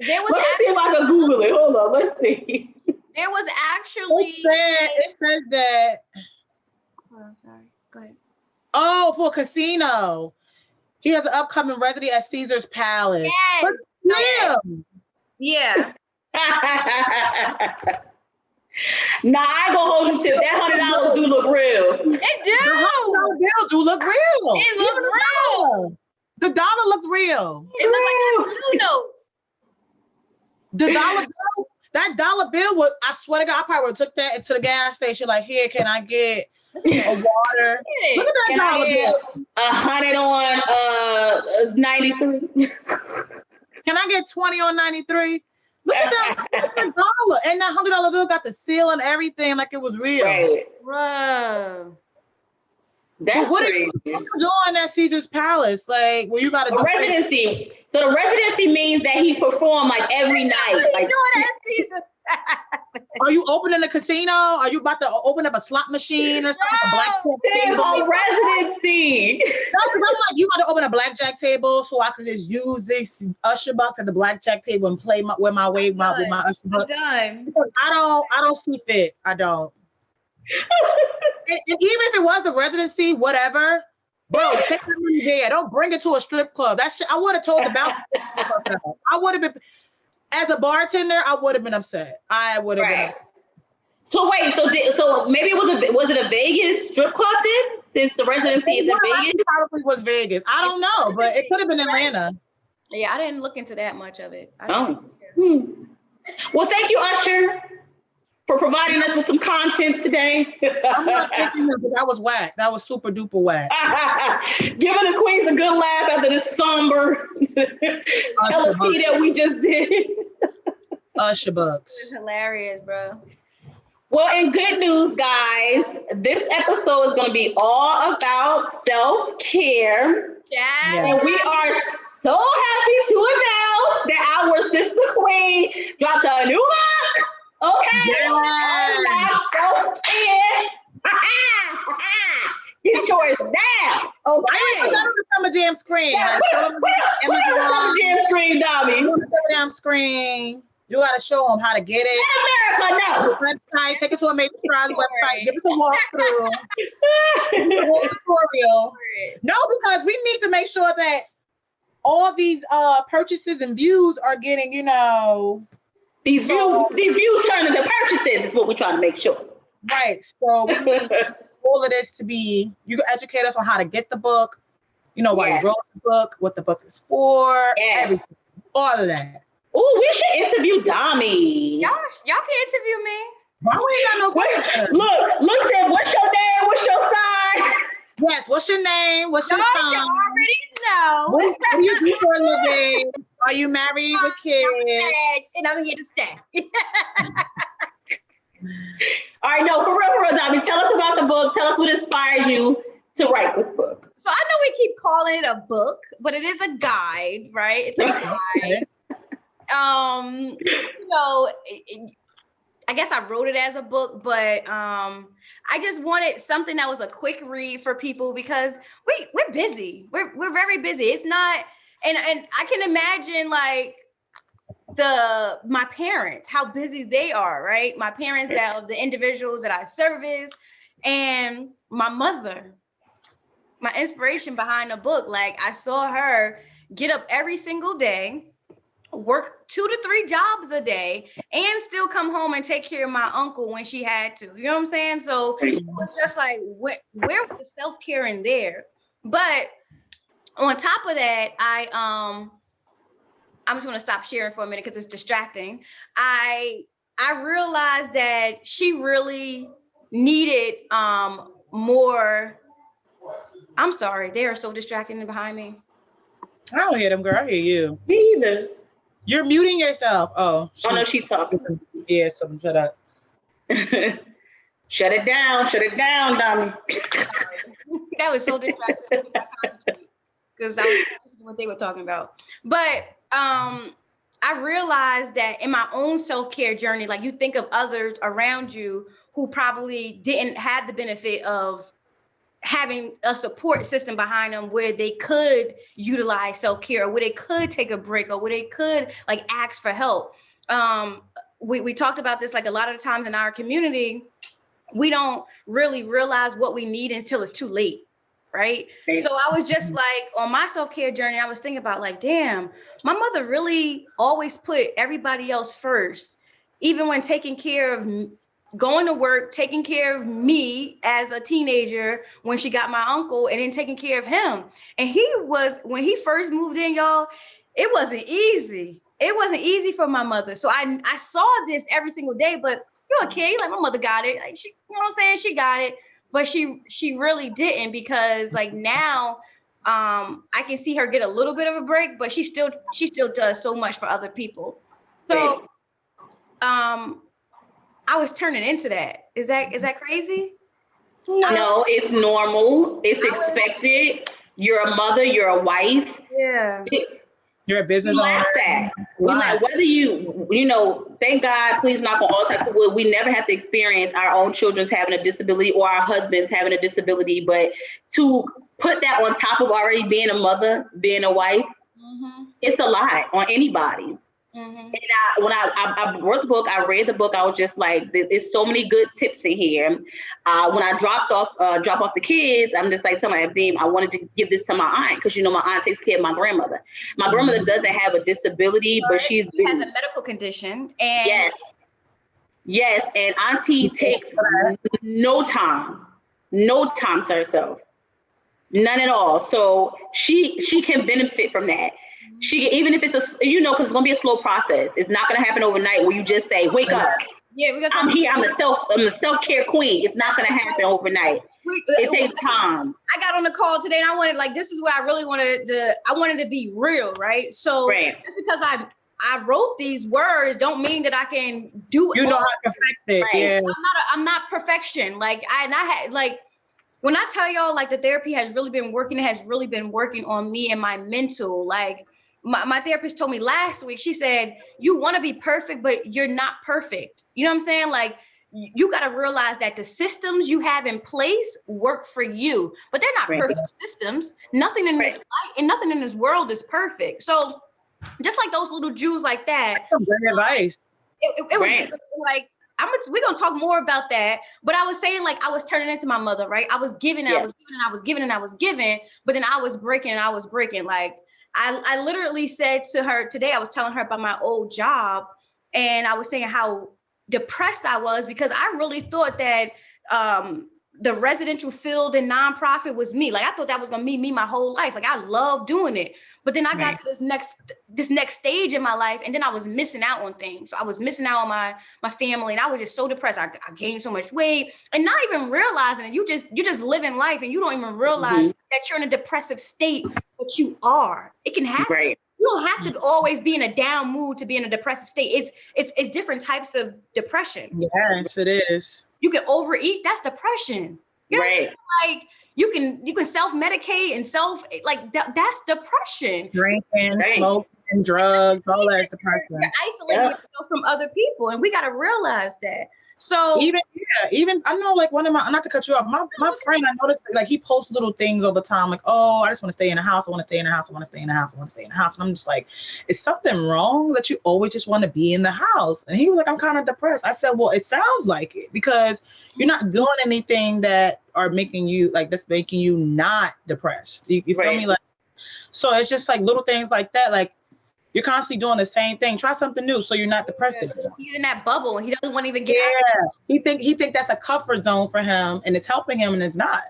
Let me see if I can Google it. Hold on, let's see. There was actually. It says that. Oh, sorry. Go ahead. Oh, for a casino. He has an upcoming residency at Caesar's Palace. Yes. Yeah. Nah, I ain't gonna hold you to that. $100 do look real. It do. The $100 bill do look real. It look real. The dollar looks real. It looked like a blue note. The dollar bill, that dollar bill was, I swear to God, I probably would have took that into the gas station. Like, here, can I get a water? Look at that dollar bill. 100 on 93. Can I get 20 on 93? Look at that dollar. And that $100 bill got the seal and everything like it was real. Right. Bro. That's what crazy. are you doing at Caesar's Palace? Like, well, you got to do residency. So the residency means that he performed like every night. What like, you doing at Caesar? Are you opening a casino? Are you about to open up a slot machine or something? A blackjack table? A residency. No, because I'm like, you got to open a blackjack table so I can just use these usher bucks at the blackjack table and play with my usher bucks. I'm done. Because I don't see fit. I don't. And even if it was the residency, whatever, bro, take the money there. Don't bring it to a strip club. That shit, I would have told the bouncer. I would have been, as a bartender, I would have been upset. I would have been upset. So wait, so maybe was it a Vegas strip club then? Since the residency is in Vegas, probably was Vegas. I don't know, but it could have been Atlanta. Yeah, I didn't look into that much of it. Well, thank you, Usher, for providing us with some content today. I'm not thinking that was whack. That was super duper whack. Giving the queens a good laugh after this somber H.E.L.L.A that we just did. Usher bucks. It's hilarious, bro. Well, in good news, guys, this episode is going to be all about self-care. Yeah. And we are so happy to announce that our sister queen dropped a new look. Okay. Yeah. Self-care. Get yours now. Okay. I put that on the Summer Jam screen. Like, show them put it on the Summer Jam screen, Dobby. Put it on the Summer Jam screen. You got to show them how to get it. In America, no. Website, take it to Amazing Prize website, give us a walkthrough. A whole tutorial. No, because we need to make sure that all these purchases and views are getting, these views turn into purchases is what we're trying to make sure. Right. So we need all of this to be, you can educate us on how to get the book, why you wrote the book, what the book is for, everything. All of that. Oh, we should interview Dami. Y'all can interview me. Why we ain't got no questions? Look, Tim, what's your name? What's your sign? Yes, what's your name? What's your sign? You already know. What do you do for a living? Are you married with kids? And I'm here to stay. All right, no, for real, Dami, tell us about the book. Tell us what inspires you to write this book. So I know we keep calling it a book, but it is a guide, right? It's a guide. I guess I wrote it as a book, but I just wanted something that was a quick read for people because we're busy. We're very busy. It's not, and I can imagine like my parents, how busy they are, right? My parents, the individuals that I service, and my mother, my inspiration behind the book. Like I saw her get up every single day, work 2 to 3 jobs a day, and still come home and take care of my uncle when she had to. You know what I'm saying? So it was just like, where was the self-care in there? But on top of that, I'm just gonna stop sharing for a minute because it's distracting. I realized that she really needed more. I'm sorry, they are so distracting behind me. I don't hear them, girl. I hear you. Me either. You're muting yourself. Oh no, she's talking. Yeah, so shut up. Shut it down, Dami. That was so distracting because I was listening to what they were talking about. But I realized that in my own self-care journey, like you think of others around you who probably didn't have the benefit of having a support system behind them where they could utilize self-care, or where they could take a break, or where they could like ask for help. we talked about this, like a lot of the times in our community, we don't really realize what we need until it's too late. Right. So I was just like on my self-care journey, I was thinking about like, damn, my mother really always put everybody else first, even when taking care of going to work, taking care of me as a teenager when she got my uncle, and then taking care of him. And when he first moved in, y'all, it wasn't easy. It wasn't easy for my mother. So I saw this every single day, but you're a kid, like my mother got it. Like she, you know what I'm saying? She got it, but she really didn't, because like now I can see her get a little bit of a break, but she still does so much for other people. So I was turning into that. Is that crazy? No, it's normal. It's expected. You're a mother. You're a wife. Yeah. You're a business owner. That. Like whether you know, thank God, please knock on all types of wood, we never have to experience our own children's having a disability or our husbands having a disability. But to put that on top of already being a mother, being a wife, it's a lot on anybody. And when I wrote the book, I read the book, I was just like, there's so many good tips in here. When I drop off the kids, I'm just like telling my Abdeem, I wanted to give this to my aunt, because you know my aunt takes care of my grandmother. My grandmother doesn't have a disability, but she has a medical condition. And yes, and Auntie takes no time to herself, none at all. So she can benefit from that. She, even if it's because it's gonna be a slow process. It's not gonna happen overnight where you just say, "Wake up, I'm here. I'm the self-care queen." It's not gonna happen overnight. It takes time. I got on the call today, and I wanted, like, this is where I really wanted to be real, right? So just because I wrote these words, don't mean that I can do it. You know how to perfect it. Right? Yeah. I'm not perfection. Like I had like. When I tell y'all, like, the therapy has really been working, it has really been working on me and my mental. Like, my therapist told me last week, she said, you want to be perfect, but you're not perfect. You know what I'm saying? Like, you got to realize that the systems you have in place work for you, but they're not perfect systems. Nothing in this life and nothing in this world is perfect. So just like those little Jews like that. That's great advice. It was like, we're going to talk more about that. But I was saying, like, I was turning into my mother, right? I was giving and I was giving and I was giving and I was giving, but then I was breaking and I was breaking. Like, I literally said to her today, I was telling her about my old job, and I was saying how depressed I was, because I really thought that the residential field and nonprofit was me. Like, I thought that was going to be me my whole life. Like, I love doing it. But then I got to this next stage in my life, and then I was missing out on things. So I was missing out on my family, and I was just so depressed. I gained so much weight, and not even realizing it. You just living life, and you don't even realize that you're in a depressive state, but you are. It can happen. Right. You don't have to always be in a down mood to be in a depressive state. It's different types of depression. Yes, it is. You can overeat. That's depression. You know like you can self-medicate and that's depression. Drinking, smoking, drugs, all that's depression. You're isolating yourself from other people, and we got to realize that. So even I know, like, one of my, not to cut you off, my friend, I noticed, like, he posts little things all the time, like, oh, I just want to stay in the house, I want to stay in the house, I want to stay in the house, I want to stay in the house. And I'm just like, is something wrong that you always just want to be in the house? And he was like, I'm kind of depressed. I said, well, it sounds like it, because you're not doing anything that are making you, like, that's making you not depressed. You feel me? Like, so it's just like little things like that, like, you're constantly doing the same thing. Try something new so you're not depressed anymore. He's in that bubble. He doesn't want to even get out. He think that's a comfort zone for him, and it's helping him, and it's not.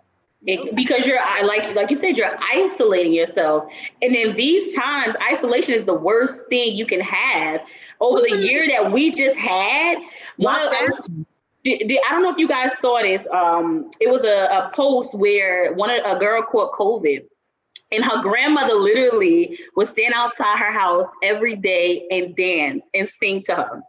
Because you're, like you said, you're isolating yourself. And in these times, isolation is the worst thing you can have. Over the year that we just had, I don't know if you guys saw this. It was a post where a girl caught COVID. And her grandmother literally would stand outside her house every day and dance and sing to her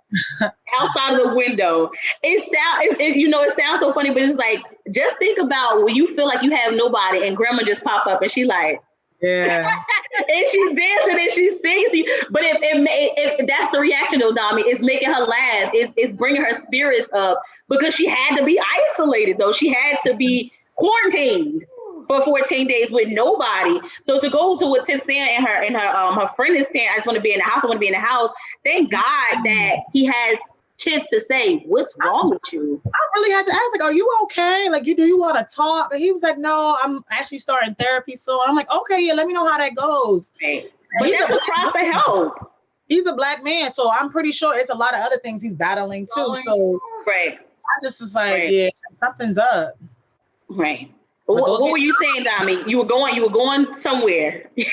outside of the window. It sounds so funny, but it's like, just think about when you feel like you have nobody and grandma just pop up and she like, and she dancing and she sings to you. But if that's the reaction though, Dami, it's making her laugh. It's bringing her spirits up, because she had to be isolated though. She had to be quarantined for 14 days with nobody. So to go to what Tiff's saying and her friend is saying, I just want to be in the house, I want to be in the house. Thank God that he has Tiff to say, what's wrong with you? I really had to ask, like, are you okay? Like, do you want to talk? And he was like, no, I'm actually starting therapy. So I'm like, okay, yeah, let me know how that goes. Right. But that's a cry for help. He's a Black man, so I'm pretty sure it's a lot of other things he's battling too. So right. I just was like, yeah, something's up. Right. What were you saying, Dami? You were going somewhere. He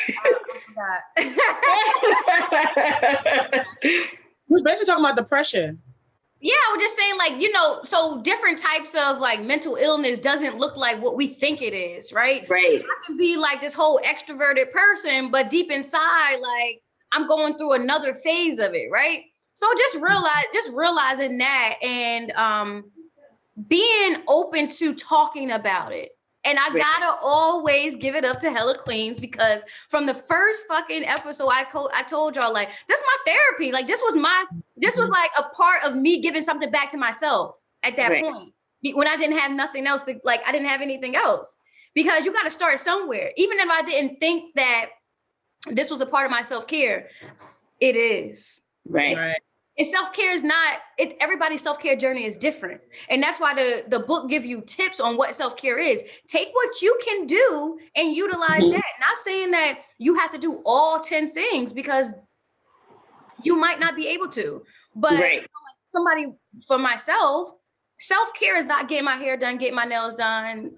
was basically talking about depression. Yeah, I was just saying, like, you know, so different types of like mental illness doesn't look like what we think it is, right? Right. I can be like this whole extroverted person, but deep inside, like, I'm going through another phase of it, right? So just realizing that and being open to talking about it. And I gotta always give it up to Hella Queens, because from the first fucking episode, I told y'all, like, this is my therapy. Like, this was like a part of me giving something back to myself at that point. When I didn't have nothing else to, like, I didn't have anything else. Because you gotta start somewhere. Even if I didn't think that this was a part of my self-care, it is. Right. And self-care is not, everybody's self-care journey is different. And that's why the book gives you tips on what self-care is. Take what you can do and utilize that. Not saying that you have to do all 10 things, because you might not be able to. But you know, like somebody, for myself, self-care is not getting my hair done, getting my nails done,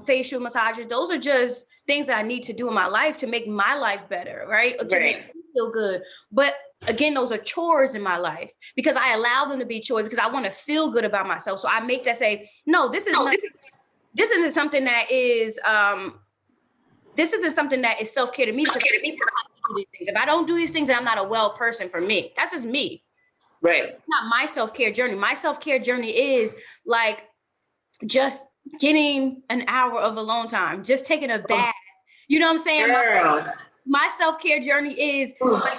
facial massages. Those are just things that I need to do in my life to make my life better, right? To make me feel good. But again, those are chores in my life, because I allow them to be chores because I want to feel good about myself. So I make that say, no, this isn't something that is self-care to me. Because if I don't do these things, then I'm not a well person for me. That's just me. Right. It's not my self-care journey. My self-care journey is like just getting an hour of alone time, just taking a bath. You know what I'm saying? Girl. My self-care journey is like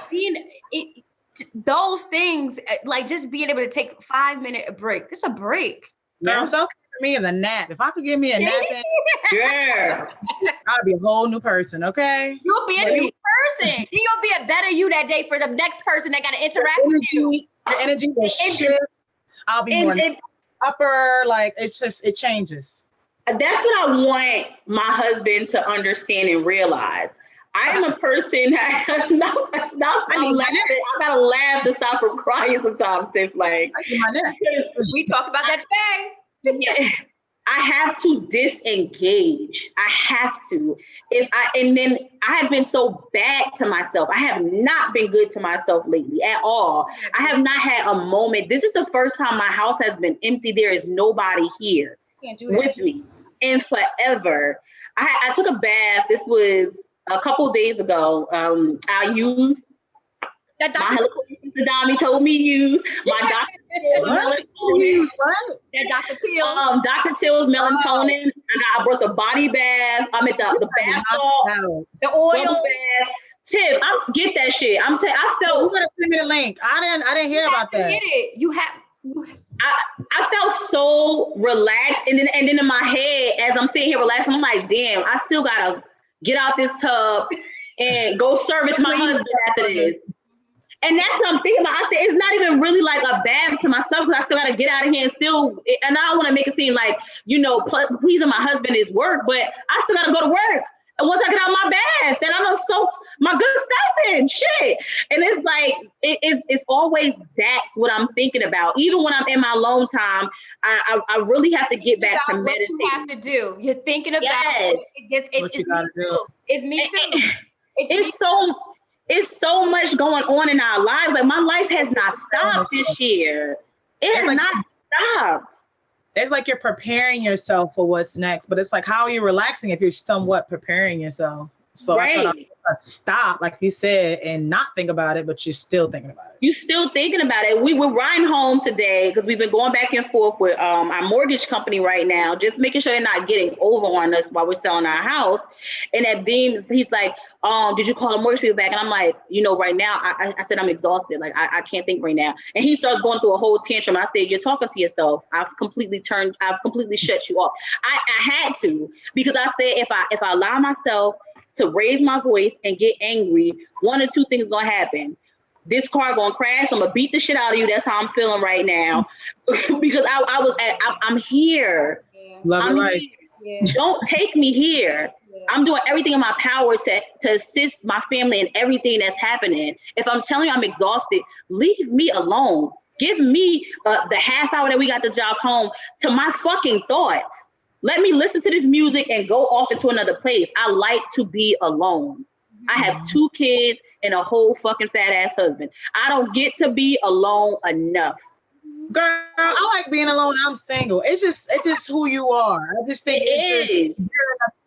those things, like just being able to take a 5-minute break. It's a break. Girl, self-care for me is a nap. If I could give me a nap, girl, I'll be a whole new person, okay? You'll be a new person. Then you'll be a better you that day for the next person that got to interact with you. The energy will shift. I'll be more upper, like, it's just, it changes. That's what I want my husband to understand and realize. I am a person that I gotta laugh to stop from crying sometimes, Tiff. Like, we talked about that today. Yeah, I have to disengage. I have to. And then I have been so bad to myself. I have not been good to myself lately at all. I have not had a moment. This is the first time my house has been empty. There is nobody here with me in forever. I took a bath. This was a couple days ago. I used that Dr. Dami told me use my Dr. melatonin. That Dr. Till. Dr. Till's melatonin. I brought the body bath. I mean the bath salt, the oil bath. Tiff, get that shit. I'm saying I felt. You gotta send me the link. I didn't hear about that. Get it. You have. I felt so relaxed, and then in my head, as I'm sitting here relaxing, I'm like, damn, I still gotta get out this tub and go service my husband after this. And that's what I'm thinking about. I said, it's not even really like a bath to myself, because I still got to get out of here and I don't want to make it seem like, you know, pleasing my husband is work, but I still got to go to work. And once I get out of my bath, then I'm going to soak my good stuff in, shit. And it's like, it's always that's what I'm thinking about. Even when I'm in my alone time, I really have to get back to meditating. What you have to do. You're thinking about what you got to do. It's me too. It's so much going on in our lives. Like, my life has not stopped this year. It has not stopped. It's like you're preparing yourself for what's next, but it's like, how are you relaxing if you're somewhat preparing yourself? So I thought I'd stop, like you said, and not think about it, but you're still thinking about it. You're still thinking about it. We were riding home today because we've been going back and forth with our mortgage company right now, just making sure they're not getting over on us while we're selling our house. And at Deems, he's like, did you call the mortgage people back? And I'm like, you know, right now, I said, I'm exhausted. Like, I can't think right now. And he starts going through a whole tantrum. I said, you're talking to yourself. I've completely shut you off. I had to, because I said, if I allow myself to raise my voice and get angry, one or two things gonna happen. this car gonna crash. I'm gonna beat the shit out of you. That's how I'm feeling right now. Because I'm here. Yeah. Love your life. Yeah. Don't take me here. Yeah. I'm doing everything in my power to assist my family in everything that's happening. If I'm telling you I'm exhausted, leave me alone. Give me the half hour that we got the job home to my fucking thoughts. Let me listen to this music and go off into another place. I like to be alone. I have 2 kids and a whole fucking fat ass husband. I don't get to be alone enough. Girl, I like being alone. I'm single. It's just who you are. I just think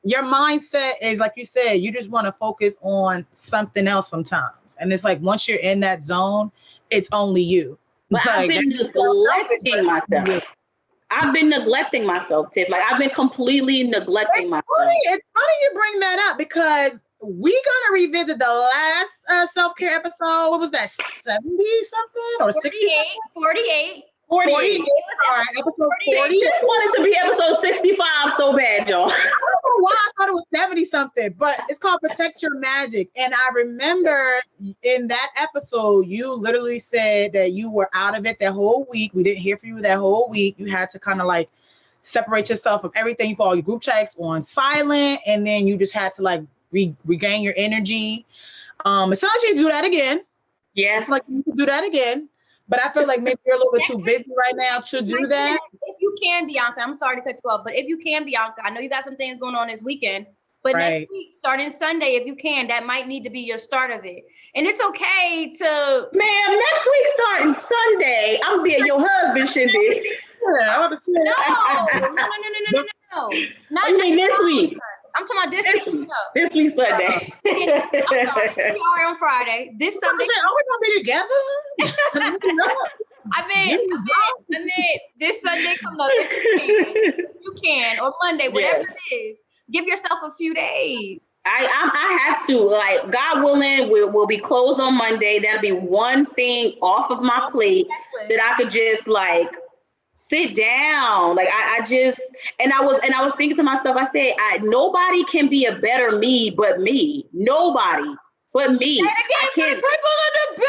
your mindset is, like you said, you just want to focus on something else sometimes. And it's like, once you're in that zone, it's only you. But I've been neglecting myself. I've been neglecting myself, Tiff. Like, I've been completely neglecting myself. It's funny you bring that up, because we're gonna revisit the last self-care episode. What was that, 70 something or 60? 48. 48. Sorry, episode 40. Just wanted to be episode 65 so bad, y'all. I don't know why I thought it was 70 something, but it's called Protect Your Magic. And I remember in that episode, you literally said that you were out of it that whole week. We didn't hear from you that whole week. You had to kind of like separate yourself from everything. You put all your group chats on silent, and then you just had to like regain your energy. It sounds like you do that again. Yes. It's like you can do that again. But I feel like maybe you're a little bit too busy right now to do that. If you can, Bianca, I'm sorry to cut you off, but if you can, Bianca, I know you got some things going on this weekend, but next week, starting Sunday, if you can, that might need to be your start of it. And it's okay to... Ma'am, next week starting Sunday, I'm being your husband, Shindy. Yeah, I want to see No. Not you mean this week? I'm talking about this week. This week Sunday. I'm sorry. We are on Friday. This Sunday. Are we gonna be together? I mean, this Sunday coming up. If you can, or Monday, whatever it is. Give yourself a few days. I have to, like, God willing, we'll be closed on Monday. That'll be one thing off of my plate that I could just like sit down. Like I was thinking to myself, I said, nobody can be a better me but me. Nobody but me. And again, for the people in the back.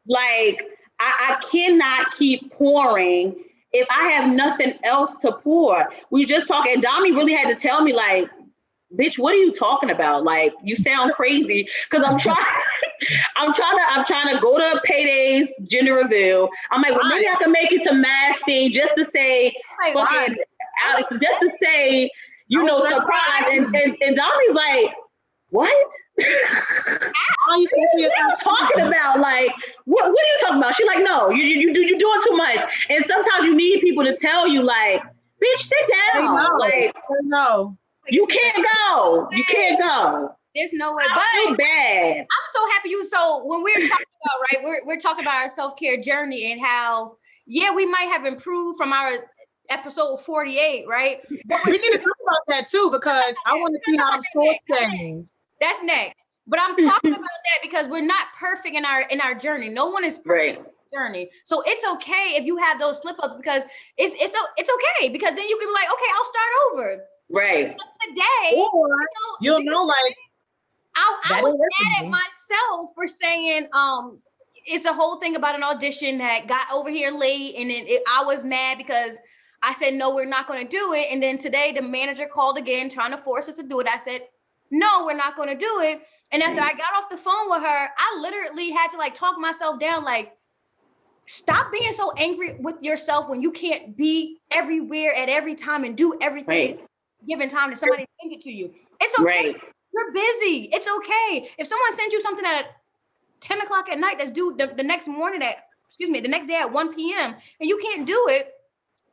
Like I cannot keep pouring if I have nothing else to pour. We were just talking, and Dami really had to tell me, like, bitch, what are you talking about? Like, you sound crazy. Because I'm trying to go to Payday's gender reveal. I'm like, well, maybe I can make it to masking just to say, fucking Alex, just to say, you know, surprise. And Dami's like, what? What are you talking about? Like, what are you talking about? She's like, no, you're doing too much. And sometimes you need people to tell you, like, bitch, sit down. Like, no. You can't go. You can't go. There's no way. I feel bad. I'm so happy you. So when we're talking about, right, we're talking about our self-care journey and how, yeah, we might have improved from our episode 48, right? But we need to talk about that too, because I want to see how them scores change. That's next. But I'm talking about that because we're not perfect in our journey. No one is perfect in our journey. So it's okay if you have those slip ups, because it's okay, because then you can be like, okay, I'll start over. Right. Because today, or you'll know, like, I was mad at myself for saying, it's a whole thing about an audition that got over here late. And then I was mad because I said, no, we're not going to do it. And then today the manager called again, trying to force us to do it. I said, no, we're not going to do it. And after I got off the phone with her, I literally had to like talk myself down. Like, stop being so angry with yourself when you can't be everywhere at every time and do everything given time that somebody sends it to you. It's okay. You're busy. It's okay. If someone sends you something at 10 o'clock at night that's due the next morning the next day at 1 p.m. and you can't do it,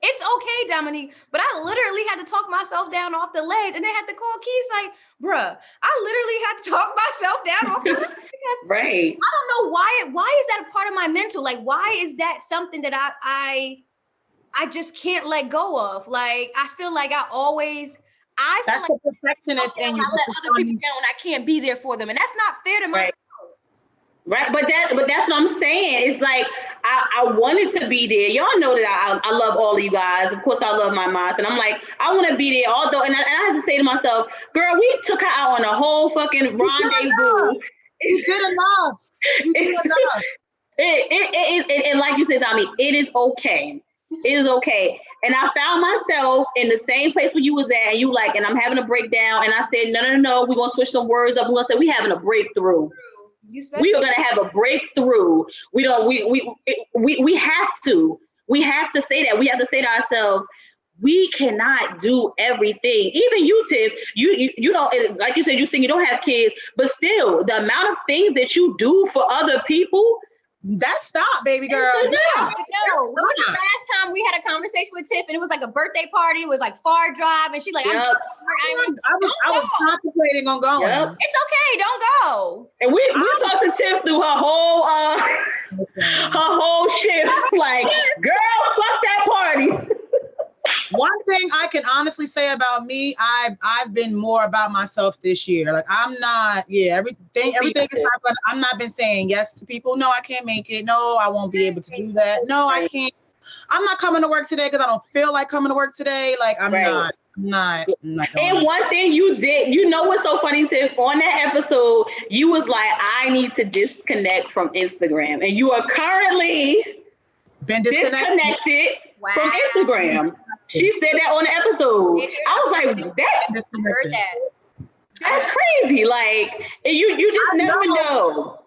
it's okay, Dominique. But I literally had to talk myself down off the ledge, and then had to call Keith like, bruh, I literally had to talk myself down off the ledge because I don't know why is that a part of my mental? Like, why is that something that I just can't let go of? Like, I feel like that's the perfectionist in you. I let other people down and I can't be there for them. And that's not fair to myself. Right. But that's what I'm saying. It's like, I wanted to be there. Y'all know that I love all of you guys. Of course, I love my moms. And I'm like, I want to be there. Although, and I have to say to myself, girl, we took her out on a whole fucking rendezvous. You did enough. You do enough. And like you said, Tommy, it is okay. It is okay. And I found myself in the same place where you was at, and you like, and I'm having a breakdown. And I said, no, we're gonna switch some words up. We're gonna say we having a breakthrough. We are gonna have a breakthrough. We have to. We have to say that. We have to say to ourselves, we cannot do everything. Even you, Tiff, you know, like you said, you sing, you don't have kids, but still, the amount of things that you do for other people. That stop, baby girl. No. When was the last time we had a conversation with Tiff and it was like a birthday party? It was like far drive, and she like, I was contemplating on going. Yep. It's okay, don't go. And we talked to Tiff through her whole shift. Like, girl, fuck that party. One thing I can honestly say about me, I've been more about myself this year. Like I'm not, everything is not gonna, I'm not been saying yes to people. No, I can't make it. No, I won't be able to do that. No, I can't. I'm not coming to work today because I don't feel like coming to work today. Like I'm not. And one thing you did, you know what's so funny, Tiff? On that episode, you was like, I need to disconnect from Instagram. And you are currently been disconnected from Instagram. She said that on the episode. I was like, that's crazy. Like, you just never know.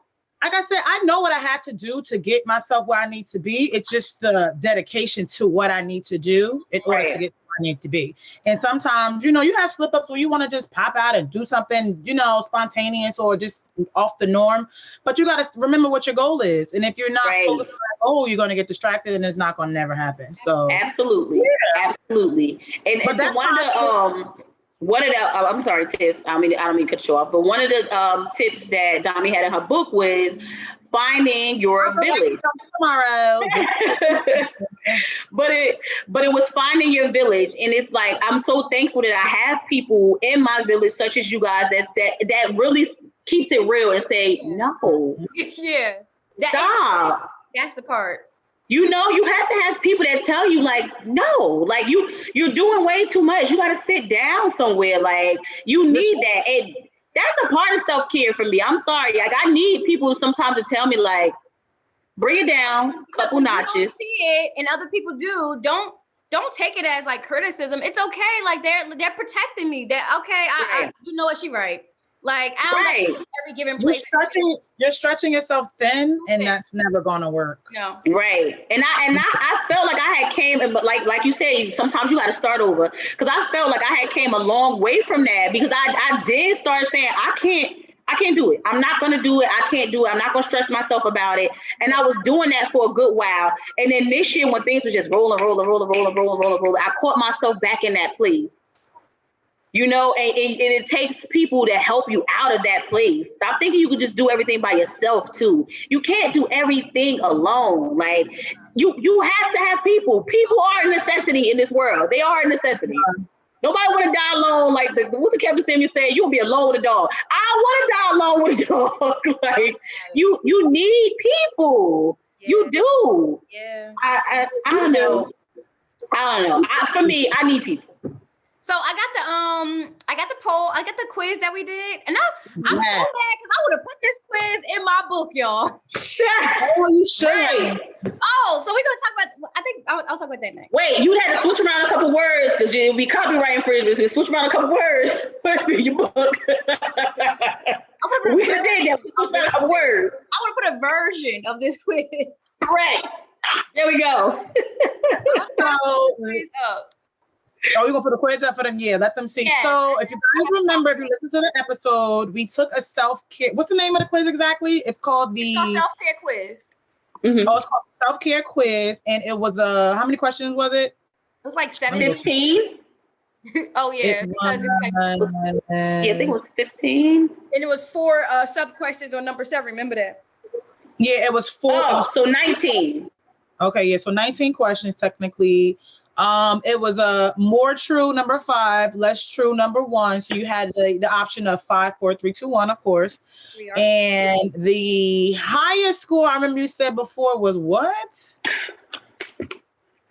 Like I said, I know what I have to do to get myself where I need to be. It's just the dedication to what I need to do in order to get where I need to be. And sometimes, you know, you have slip ups where you want to just pop out and do something, you know, spontaneous or just off the norm. But you got to remember what your goal is. And if you're not focused on that goal, you're going to get distracted and it's not going to never happen. So absolutely. And to wonder, one of the, I'm sorry, Tiff, I don't mean to cut you off, but one of the tips that Dami had in her book was finding your village. Tomorrow. but it was finding your village. And it's like, I'm so thankful that I have people in my village, such as you guys, that really keeps it real and say, no. Yeah. Stop. That's the part. You know, you have to have people that tell you, like, no, like you're doing way too much. You got to sit down somewhere. Like, you need that. And that's a part of self-care for me. I'm sorry. Like, I need people sometimes to tell me, like, bring it down, couple notches. You don't see it and other people do. Don't take it as like criticism. It's okay. Like they're protecting me. I you know what, she right. Like, I don't know every given place. You're stretching yourself thin, and that's never gonna work. No. Right. And I felt like I had came, but like you said, sometimes you got to start over. Because I felt like I had came a long way from that, because I did start saying I can't do it. I'm not gonna do it. I can't do it. I'm not gonna stress myself about it. And I was doing that for a good while. And then this year, when things was just rolling, I caught myself back in that place. You know, and it takes people to help you out of that place. Stop thinking you can just do everything by yourself too. You can't do everything alone. Like you have to have people. People are a necessity in this world. They are a necessity. Nobody want to die alone. Like what the Kevin Samuels said, you'll be alone with a dog. I want to die alone with a dog. Like you need people. Yeah. You do. Yeah. I don't know. For me, I need people. So I got the poll, I got the quiz that we did, and I'm so mad because I would have put this quiz in my book, y'all. Oh, you should. Oh, so we're gonna talk about. I think I'll talk about that next. Wait, you had to switch around a couple words because it'll be copyright infringement. So switch around a couple words in your book. We just did that. Switch around a couple words. I want to put a version of this quiz. Correct. There we go. Oh, we're gonna put a quiz up for them. Yeah, let them see. Yes. So if you guys remember, if you listen to the episode, we took a self-care. What's the name of the quiz exactly? It's called self-care quiz. Mm-hmm. Oh, it's called self-care quiz, and it was how many questions was it? It was like 15. Oh yeah, I think it was 15. And it was 4 sub questions on number 7. Remember that? Yeah, it was 4. Oh, so 19. Okay, yeah, so 19 questions technically. It was more true number 5, less true number 1. So you had the option of 5, 4, 3, 2, 1, of course. And the highest score I remember you said before was what?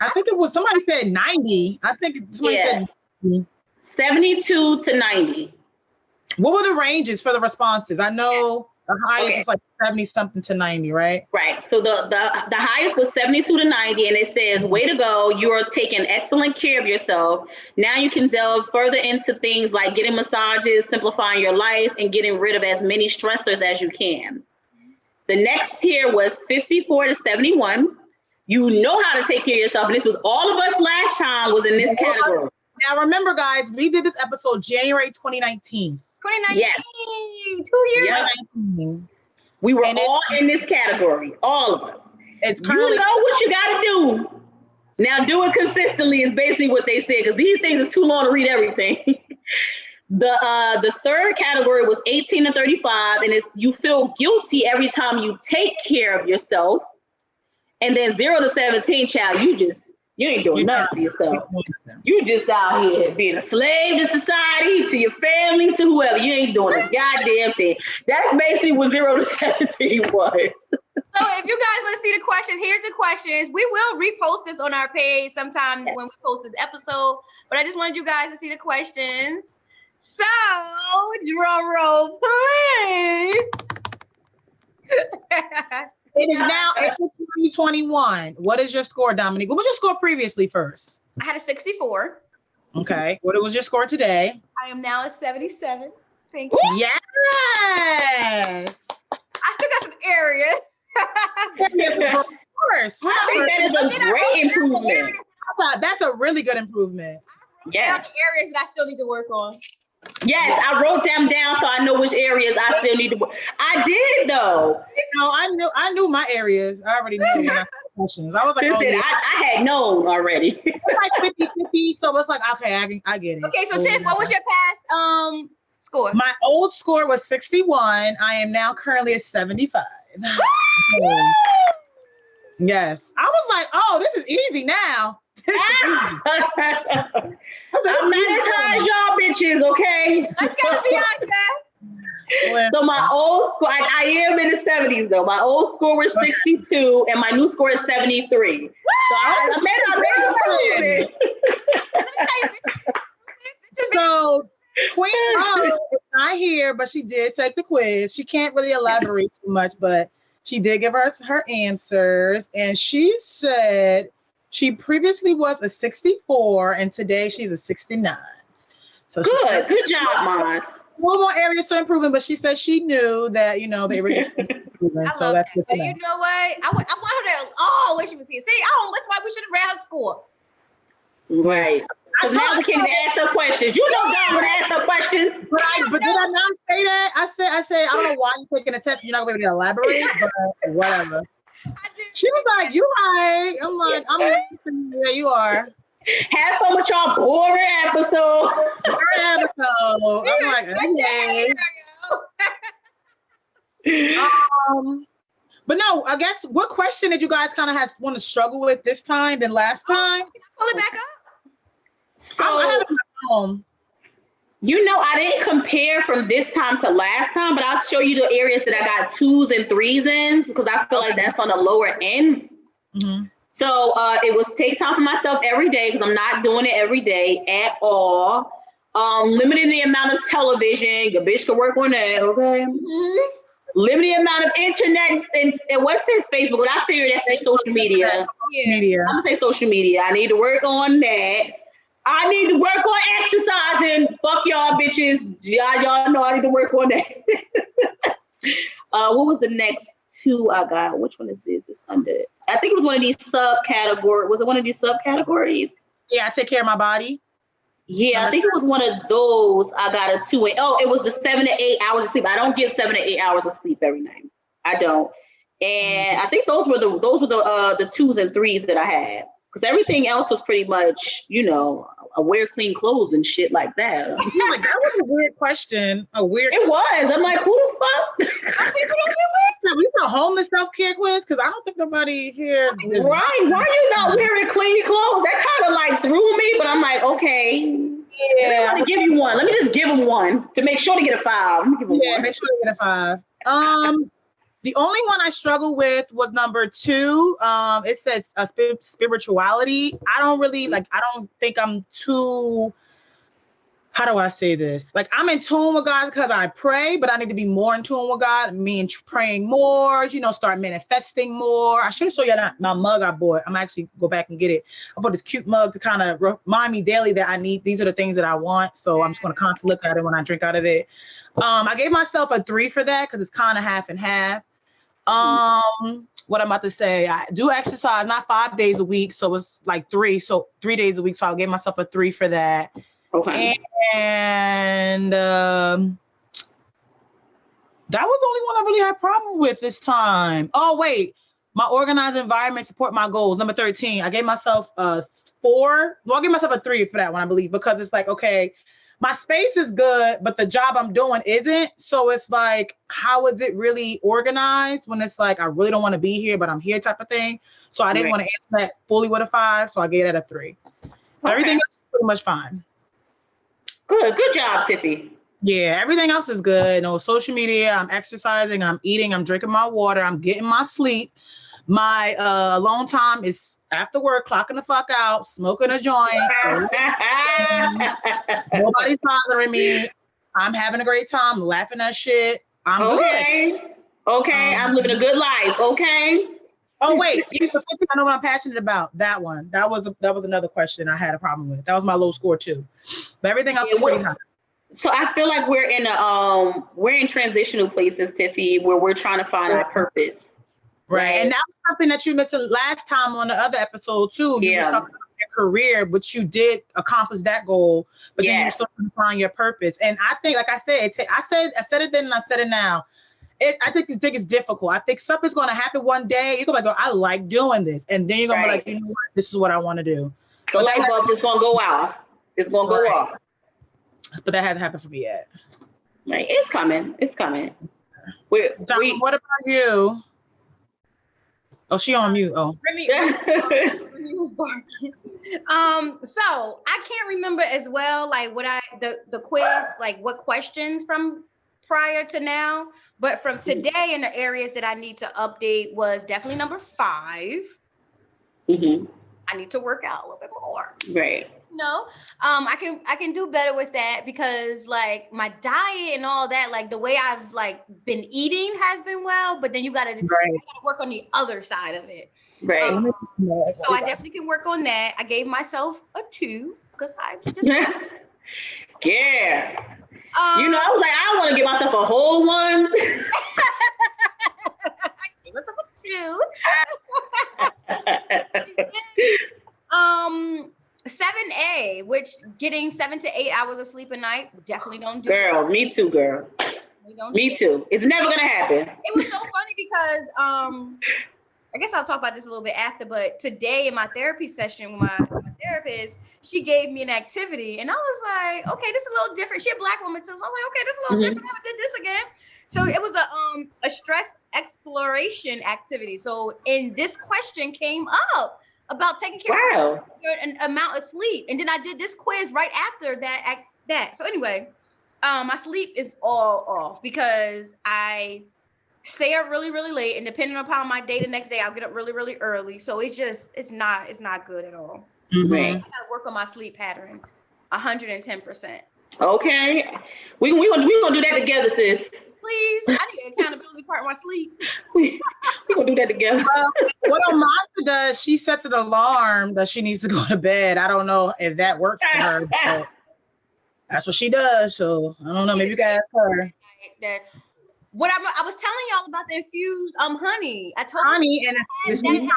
I think it was somebody said 90. I think somebody said 90. 72 to 90. What were the ranges for the responses? I know The highest was like 70 something to 90, right? Right. So the highest was 72 to 90, and it says, way to go. You are taking excellent care of yourself. Now you can delve further into things like getting massages, simplifying your life, and getting rid of as many stressors as you can. The next tier was 54 to 71. You know how to take care of yourself. And this was all of us last time was in this category. Now remember, guys, we did this episode January 2019. 2019, Yes. 2 years. Yep. 2019. We were all in this category, all of us. It's You know what you got to do. Now do it consistently is basically what they said, because these things is too long to read everything. The third category was 18 to 35, and it's you feel guilty every time you take care of yourself. And then 0 to 17, child, you ain't doing nothing for yourself. You just out here being a slave to society, to your family, to whoever. You ain't doing a goddamn thing. That's basically what 0 to 17 was. So if you guys want to see the questions, here's the questions. We will repost this on our page sometime when we post this episode. But I just wanted you guys to see the questions. So, drum roll, please. It is now April 2021. What is your score, Dominique? What was your score previously first? I had a 64. Okay. What was your score today? I am now a 77. Thank you. Yes. I still got some areas. Of course. I think that is a great improvement. That's a really good improvement. Yes. The areas that I still need to work on. Yes, I wrote them down so I know which areas I still need to work. I did though. No, I knew my areas. I already knew my questions. I was like, Listen, I had known already. It's like 50-50, so it's like, okay, I get it. Okay, so Tiff, what was your past score? My old score was 61. I am now currently at 75. Yes. I was like, oh, this is easy now. I'm not as high as y'all bitches, okay? Let's go, Bianca. So my old score, I am in the 70s though. My old score was 62 and my new score is 73. So I made an improvement. So Queen O is not here, but she did take the quiz. She can't really elaborate too much, but she did give us her answers. And she said she previously was a 64 and today she's a 69. So good job, Maz. One more areas for improvement, but she said she knew that, the areas for improvement. So that's good to know. You know what? I want her to, when she was here. See, that's why we should have read her score. Right. Because now we can't even ask her questions. You know Don would ask her questions. But did I not say that? I said, I don't know why you're taking a test. You're not going to be able to elaborate, but whatever. She was like, you right. I'm like, I'm listening. Yeah, you are. Have fun with y'all boring episode. I'm like, okay. But no, I guess what question did you guys kind of want to struggle with this time than last time? Pull it back up. So I have it at home. I didn't compare from this time to last time, but I'll show you the areas that I got 2s and 3s in because I feel like that's on the lower end. Mm-hmm. So it was take time for myself every day because I'm not doing it every day at all. Limiting the amount of television. Your bitch can work on that, okay? Mm-hmm. Limited amount of internet and what says Facebook? But I figure that's just social media. Yeah. I'm gonna say social media. I need to work on that. I need to work on exercising. Fuck y'all bitches. Y'all know I need to work on that. What was the next 2 I got? Which one is this? It's under. I think it was one of these subcategories. Was it one of these subcategories? Yeah, I take care of my body. Yeah, I think it was one of those. I got a 2. It was the 7 to 8 hours of sleep. I don't get 7 to 8 hours of sleep every night. I don't. And I think those were the 2s and 3s that I had. Because everything else was pretty much, I wear clean clothes and shit like that. Like, that was a weird question. It was. I'm like, who the fuck? Some people don't get we a homeless self-care quiz? Because I don't think nobody here. Right. Why are you not wearing clean clothes? That kind of like threw me, but I'm like, okay. Yeah. Let me give you one. Let me just give him one to make sure to get a 5. Let me give him one. Make sure to get a 5. The only one I struggled with was number 2. It says spirituality. I don't really I don't think I'm too. how do I say this? Like, I'm in tune with God because I pray, but I need to be more in tune with God. Me praying more, you know, start manifesting more. I should have shown you my mug I bought. I'm actually go back and get it. I bought this cute mug to kind of remind me daily that I need, these are the things that I want. So I'm just going to constantly look at it when I drink out of it. I gave myself a 3 for that because it's kind of half and half. What I'm about to say, I do exercise, not 5 days a week. So it's like 3. So 3 days a week. So I'll give myself a 3 for that. Okay. And that was the only one I really had a problem with this time. Oh, wait. My organized environment support my goals. Number 13. I gave myself a 4. Well, I'll give myself a 3 for that one, I believe, because it's like, okay, my space is good, but the job I'm doing isn't. So it's like, how is it really organized when it's like, I really don't want to be here, but I'm here type of thing. So I didn't want to answer that fully with a 5. So I gave that a 3. But everything else is pretty much fine. Good job, Tiffy. Yeah, everything else is good. No social media. I'm exercising. I'm eating. I'm drinking my water. I'm getting my sleep. My alone time is after work, clocking the fuck out, smoking a joint. Nobody's bothering me. I'm having a great time, laughing at shit. I'm good. Okay, I'm living a good life. Okay. Oh wait, I know what I'm passionate about. That one. That was another question I had a problem with. That was my low score too. But everything else is pretty high. So I feel like we're in transitional places, Tiffy, where we're trying to find our purpose. Right. And that was something that you missed last time on the other episode too. You were talking about your career, but you did accomplish that goal, but then you still trying to find your purpose. And I think, like I said, I said it then and I said it now. I think it's difficult. I think something's going to happen one day. You're going to go, I like doing this. And then you're going to be like, you know what? This is what I want to do. The light bulb just going to go off. It's going to go off. But that hasn't happened for me yet. Right. It's coming. It's coming. What about you? Oh, she on mute. Oh. Remy was barking. So I can't remember as well, like the quiz, like what questions from prior to now, but from today in the areas that I need to update was definitely number 5. Mm-hmm. I need to work out a little bit more. Right. No, I can do better with that because like my diet and all that, like the way I've like been eating has been well, but then you gotta work on the other side of it. Right. So I definitely can work on that. I gave myself a 2 because I just yeah. You know, I was like, I want to give myself a whole 1. I gave myself a 2. 7A, which getting 7 to 8 hours of sleep a night, definitely don't do. Girl, me too, girl. Me too. It's never gonna happen. It was so funny because I guess I'll talk about this a little bit after, but today in my therapy session with my therapist, she gave me an activity and I was like, okay, this is a little different. She a Black woman too. So I was like, okay, this is a little different. I never did this again. So it was a stress exploration activity. So this question came up about taking care of an amount of sleep. And then I did this quiz right after that. So anyway, my sleep is all off because I stay up really, really late, and depending upon my day the next day, I'll get up really, really early. So it's not good at all. Mm-hmm. I gotta work on my sleep pattern 110%. Okay. We gonna do that together, sis. Please. I need an accountability part of my sleep. we gonna do that together. What Amasa does, she sets an alarm that she needs to go to bed. I don't know if that works for her. But that's what she does. So I don't know. Maybe you can ask her. What I was telling y'all about the infused honey. I told honey, and it's been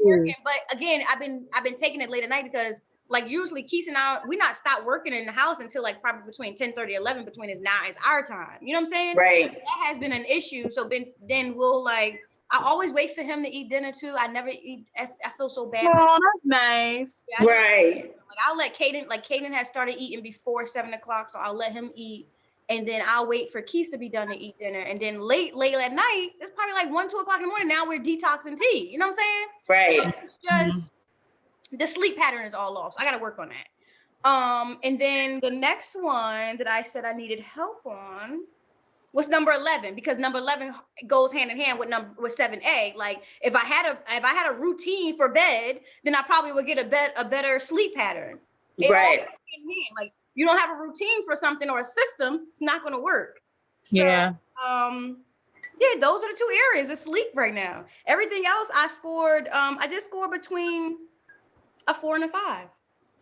working, but again, I've been taking it late at night because like usually Keith and I, we not stop working in the house until like probably between 10:30, 11 between is our time. You know what I'm saying? Right. That has been an issue. So then we'll like, I always wait for him to eat dinner too. I never eat. I feel so bad. Oh, that's nice. Yeah, right. Like I'll let Caden has started eating before 7 o'clock. So I'll let him eat. And then I'll wait for Keith to be done to eat dinner. And then late at night, it's probably like 1, 2 o'clock in the morning. Now we're detoxing tea. You know what I'm saying? Right. So it's just the sleep pattern is all off. So I got to work on that. And then the next one that I said I needed help on was number 11, because number 11 goes hand in hand with 7A. Like if I had a routine for bed, then I probably would get a better sleep pattern. Right. Like you don't have a routine for something or a system, it's not going to work. So, Yeah. Yeah, those are the 2 areas of sleep right now. Everything else I scored, I did score between a 4 and a 5.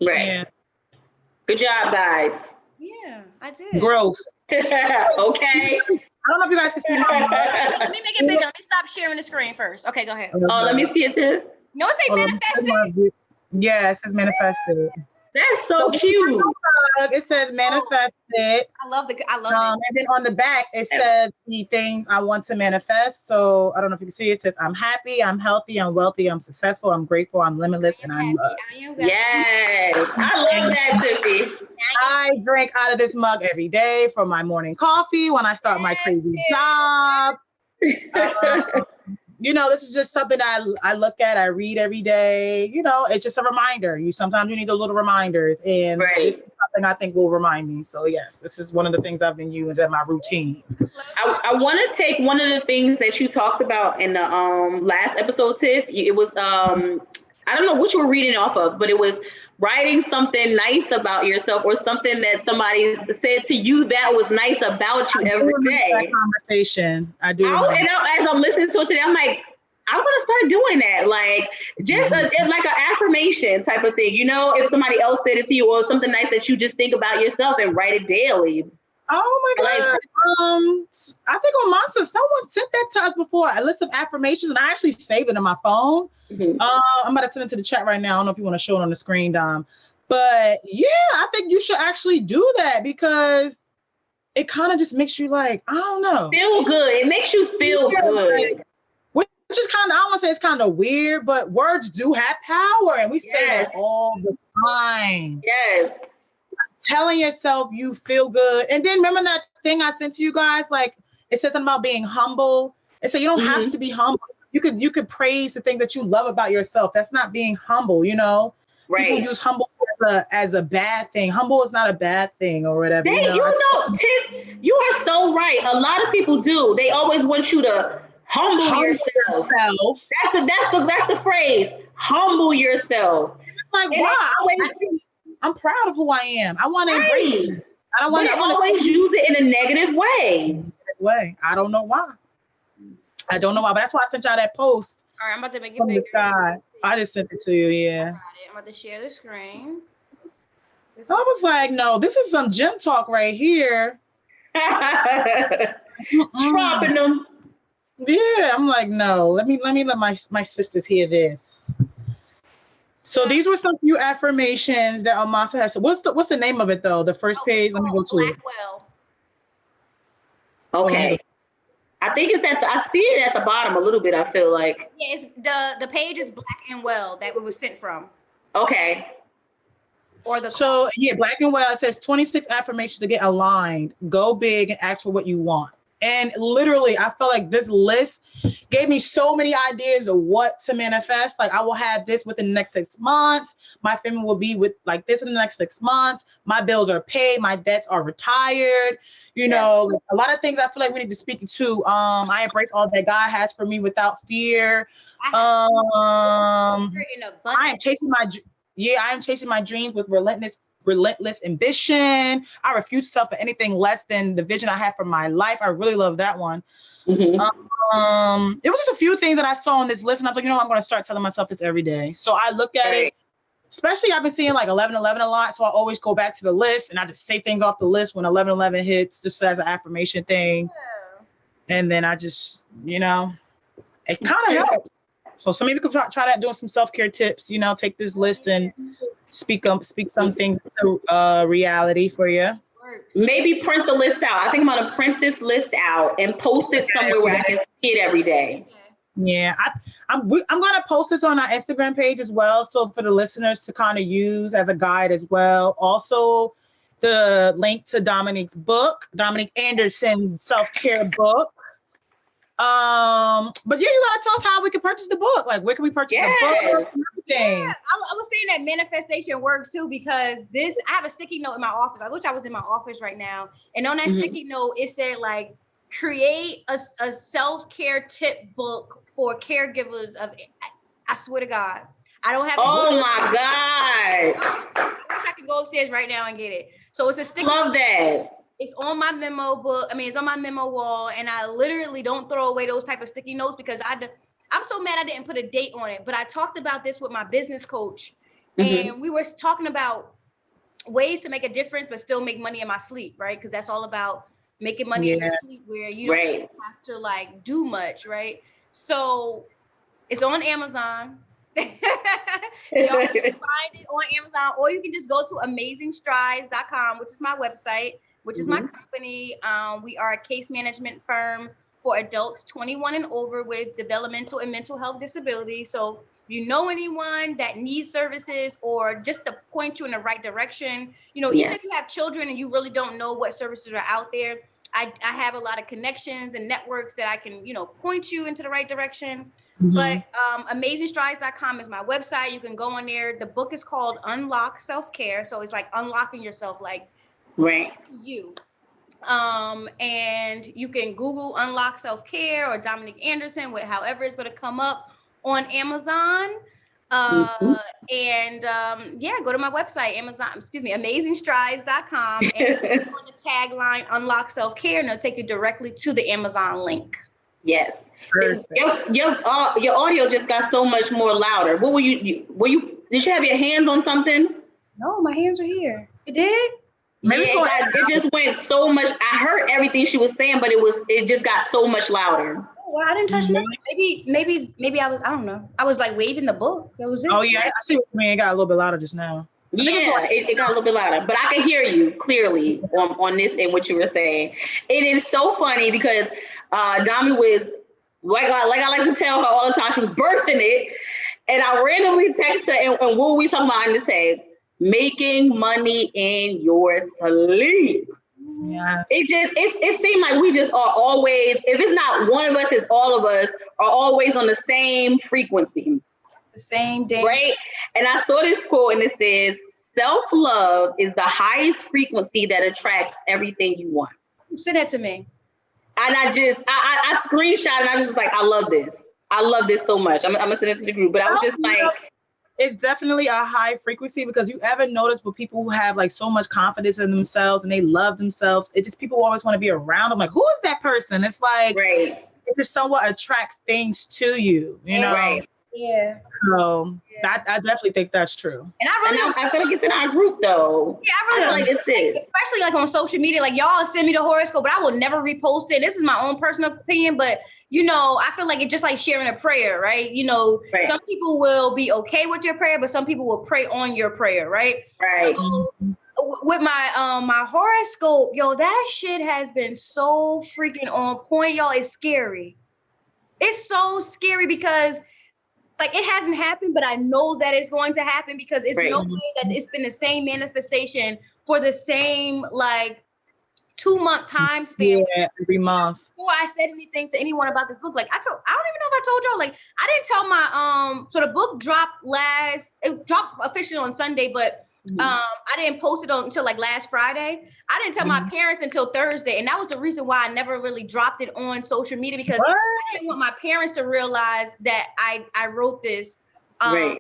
Right. Yeah. Good job, guys. Yeah, I did. Growth. Okay. I don't know if you guys can see my mug. Let me make it bigger. Let me stop sharing the screen first. Okay, go ahead. Oh, let me see it too. No, it say manifested. Yeah, it says manifested. That's so cute. It says manifested. I love it. And then on the back, it says the things I want to manifest. So I don't know if you can see it says, I'm happy, I'm healthy, I'm wealthy, I'm successful, I'm grateful, I'm limitless, and I'm loved. Yes. I love that, Tiffy. I drink out of this mug every day for my morning coffee when I start my crazy job. You know, this is just something I look at, I read every day. You know, it's just a reminder. Sometimes you need a little reminders, and this is something I think will remind me. So yes, this is one of the things I've been using in my routine. I want to take one of the things that you talked about in the last episode, Tiff. It was I don't know what you were reading off of, but it was writing something nice about yourself or something that somebody said to you that was nice about you every day. That conversation. I do. As I'm listening to it today, I'm like, I'm gonna start doing that. Like just like an affirmation type of thing. You know, if somebody else said it to you or something nice that you just think about yourself and write it daily. Oh my God. I think on Monster, someone sent that to us before, a list of affirmations, and I actually saved it on my phone. Mm-hmm. I'm about to send it to the chat right now. I don't know if you want to show it on the screen, Dom. But yeah, I think you should actually do that because it kind of just makes you like, I don't know. Feel good. It makes you feel good. Which is kind of, I don't want to say it's kind of weird, but words do have power. And we say that all the time. Yes. Telling yourself you feel good. And then remember that thing I sent to you guys? Like it says something about being humble. It said you don't have to be humble. You could praise the thing that you love about yourself. That's not being humble, you know? Right. People use humble as a bad thing. Humble is not a bad thing or whatever. Tiff, you are so right. A lot of people do. They always want you to humble yourself. That's the phrase. Humble yourself. It's like, why? I'm proud of who I am. I want to embrace it. I don't want to always use it in a negative way. I don't know why. But that's why I sent y'all that post. All right, I'm about to make it from bigger. The sky. I just sent it to you, yeah. I'm about to share the screen. I was like, no, this is some gym talk right here. Dropping them. Yeah, I'm like, no, let me let my sisters hear this. So these were some few affirmations that Amasa has. What's the name of it though? The first page. Let me go to Blackwell. it. Okay. I think it's I see it at the bottom a little bit, I feel like. Yeah, it's the page is Black and Well that it was sent from. Okay. Black and Well, it says 26 affirmations to get aligned. Go big and ask for what you want. And literally, I felt like this list gave me so many ideas of what to manifest. Like, I will have this within the next 6 months. My family will be with like this in the next 6 months. My bills are paid. My debts are retired. You know, like, a lot of things I feel like we need to speak to. I embrace all that God has for me without fear. I am chasing my dreams with relentless ambition. I refuse to settle for anything less than the vision I have for my life. I really love that one. Mm-hmm. It was just a few things that I saw on this list, and I was like, I'm going to start telling myself this every day. So I look at it, especially I've been seeing like 11/11 a lot. So I always go back to the list and I just say things off the list when 11/11 hits, just as an affirmation thing. Yeah. And then I just, it kind of helps. So some people could try that, doing some self-care tips, take this list and speak some things to reality for you. Maybe print the list out. I think I'm going to print this list out and post it somewhere where I can see it every day. Yeah, I'm going to post this on our Instagram page as well. So for the listeners to kind of use as a guide as well. Also, the link to Dominique Anderson's self-care book. But you gotta tell us how we can purchase the book. Like, where can we purchase the book? Yeah, I was saying that manifestation works too, because I have a sticky note in my office. I wish I was in my office right now. And on that sticky note, it said like, create a self-care tip book for caregivers I swear to God. I don't have my God. wish I could go upstairs right now and get it. So it's a sticky. Love that. It's on my memo book. I mean, it's on my memo wall, and I literally don't throw away those type of sticky notes because I'm so mad I didn't put a date on it. But I talked about this with my business coach, and we were talking about ways to make a difference but still make money in my sleep, right? Because that's all about making money in your sleep where you don't have to like do much, right? So it's on Amazon. Y'all can find it on Amazon, or you can just go to amazingstrides.com, which is my website, which is my company. We are a case management firm for adults 21 and over with developmental and mental health disabilities. So if you know anyone that needs services or just to point you in the right direction, you know, even if you have children and you really don't know what services are out there, I have a lot of connections and networks that I can, you know, point you into the right direction. But amazingstrides.com is my website. You can go on there. The book is called Unlock Self-Care. So it's like unlocking yourself, like you. And you can Google Unlock Self-Care or Dominic Anderson, however it's going to come up on Amazon. And go to my website, amazingstrides.com, and click on the tagline Unlock Self-Care, and it'll take you directly to the Amazon link. Yes. Your audio just got so much more louder. What were you did you have your hands on something? No, my hands are here. It did? It just went so much. I heard everything she was saying, but it just got so much louder. Oh, well, I didn't touch nothing. Maybe I don't know. I was like waving the book. That was it. Oh yeah, I see what you mean. It got a little bit louder just now. It got a little bit louder, but I can hear you clearly on this and what you were saying. It is so funny because Dami was like I like to tell her all the time, she was birthing it, and I randomly text her and what were we talking about in the text? Making money in your sleep. Yeah. It seemed like we just are always, if it's not one of us, it's all of us are always on the same frequency. The same day. Right? And I saw this quote and it says, self-love is the highest frequency that attracts everything you want. Send that to me. And I screenshot and I was just like, I love this. I love this so much. I'm gonna send it to the group. But I was just like, it's definitely a high frequency because you ever notice with people who have like so much confidence in themselves and they love themselves, it just people always want to be around them. Like, who is that person? It's like, it just somewhat attracts things to you, you know? Right. Yeah. So I definitely think that's true. And I'm gonna get to our group though. Yeah, I really like this. Especially like on social media, like y'all send me the horoscope, but I will never repost it. This is my own personal opinion, but you know, I feel like it's just like sharing a prayer, right? You know, some people will be okay with your prayer, but some people will pray on your prayer, right? Right. So, with my my horoscope, yo, that shit has been so freaking on point, y'all. It's scary. It's so scary because like it hasn't happened, but I know that it's going to happen because it's no way that it's been the same manifestation for the same like 2-month time span. Yeah, every month. Before I said anything to anyone about this book, like I don't even know if I told y'all, like I didn't tell my so the book dropped officially on Sunday, but I didn't post it until like last Friday. I didn't tell my parents until Thursday, and that was the reason why I never really dropped it on social media because I didn't want my parents to realize that I wrote this on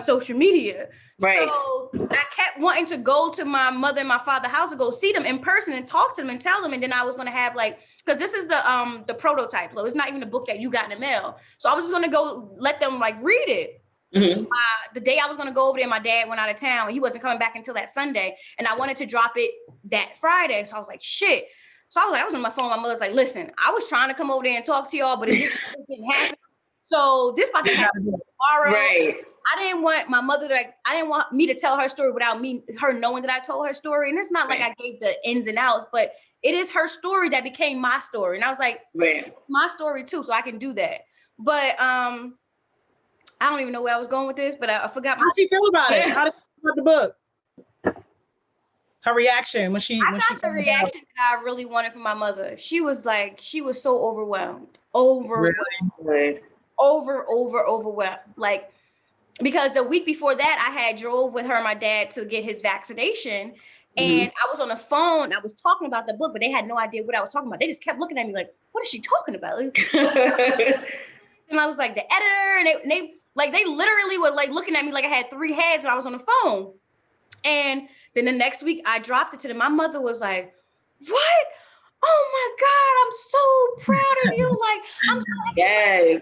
social media. Right. So I kept wanting to go to my mother and my father's house to go see them in person and talk to them and tell them. And then I was going to have like, because this is the prototype, Lo. It's not even a book that you got in the mail. So I was just going to go let them like read it. The day I was going to go over there, my dad went out of town. He wasn't coming back until that Sunday. And I wanted to drop it that Friday. So I was like, shit. So I was on my phone. My mother's like, listen, I was trying to come over there and talk to y'all, but it just didn't happen. So this about to happen tomorrow. Right. I didn't want my mother I didn't want me to tell her story without her knowing that I told her story. And it's not like I gave the ins and outs, but it is her story that became my story. And I was like, it's my story too, so I can do that. But I don't even know where I was going with this, but I forgot. How does she feel about it? How does she feel about the book? Her reaction when she got the reaction that I really wanted from my mother. She was so overwhelmed. Overwhelmed. Like, because the week before that, I had drove with her and my dad to get his vaccination. And I was on the phone. I was talking about the book, but they had no idea what I was talking about. They just kept looking at me like, what is she talking about? And I was like, the editor. And they literally were like looking at me like I had 3 heads when I was on the phone. And then the next week I dropped it to them. My mother was like, what? Oh my God, I'm so proud of you. Like, I'm so Yes.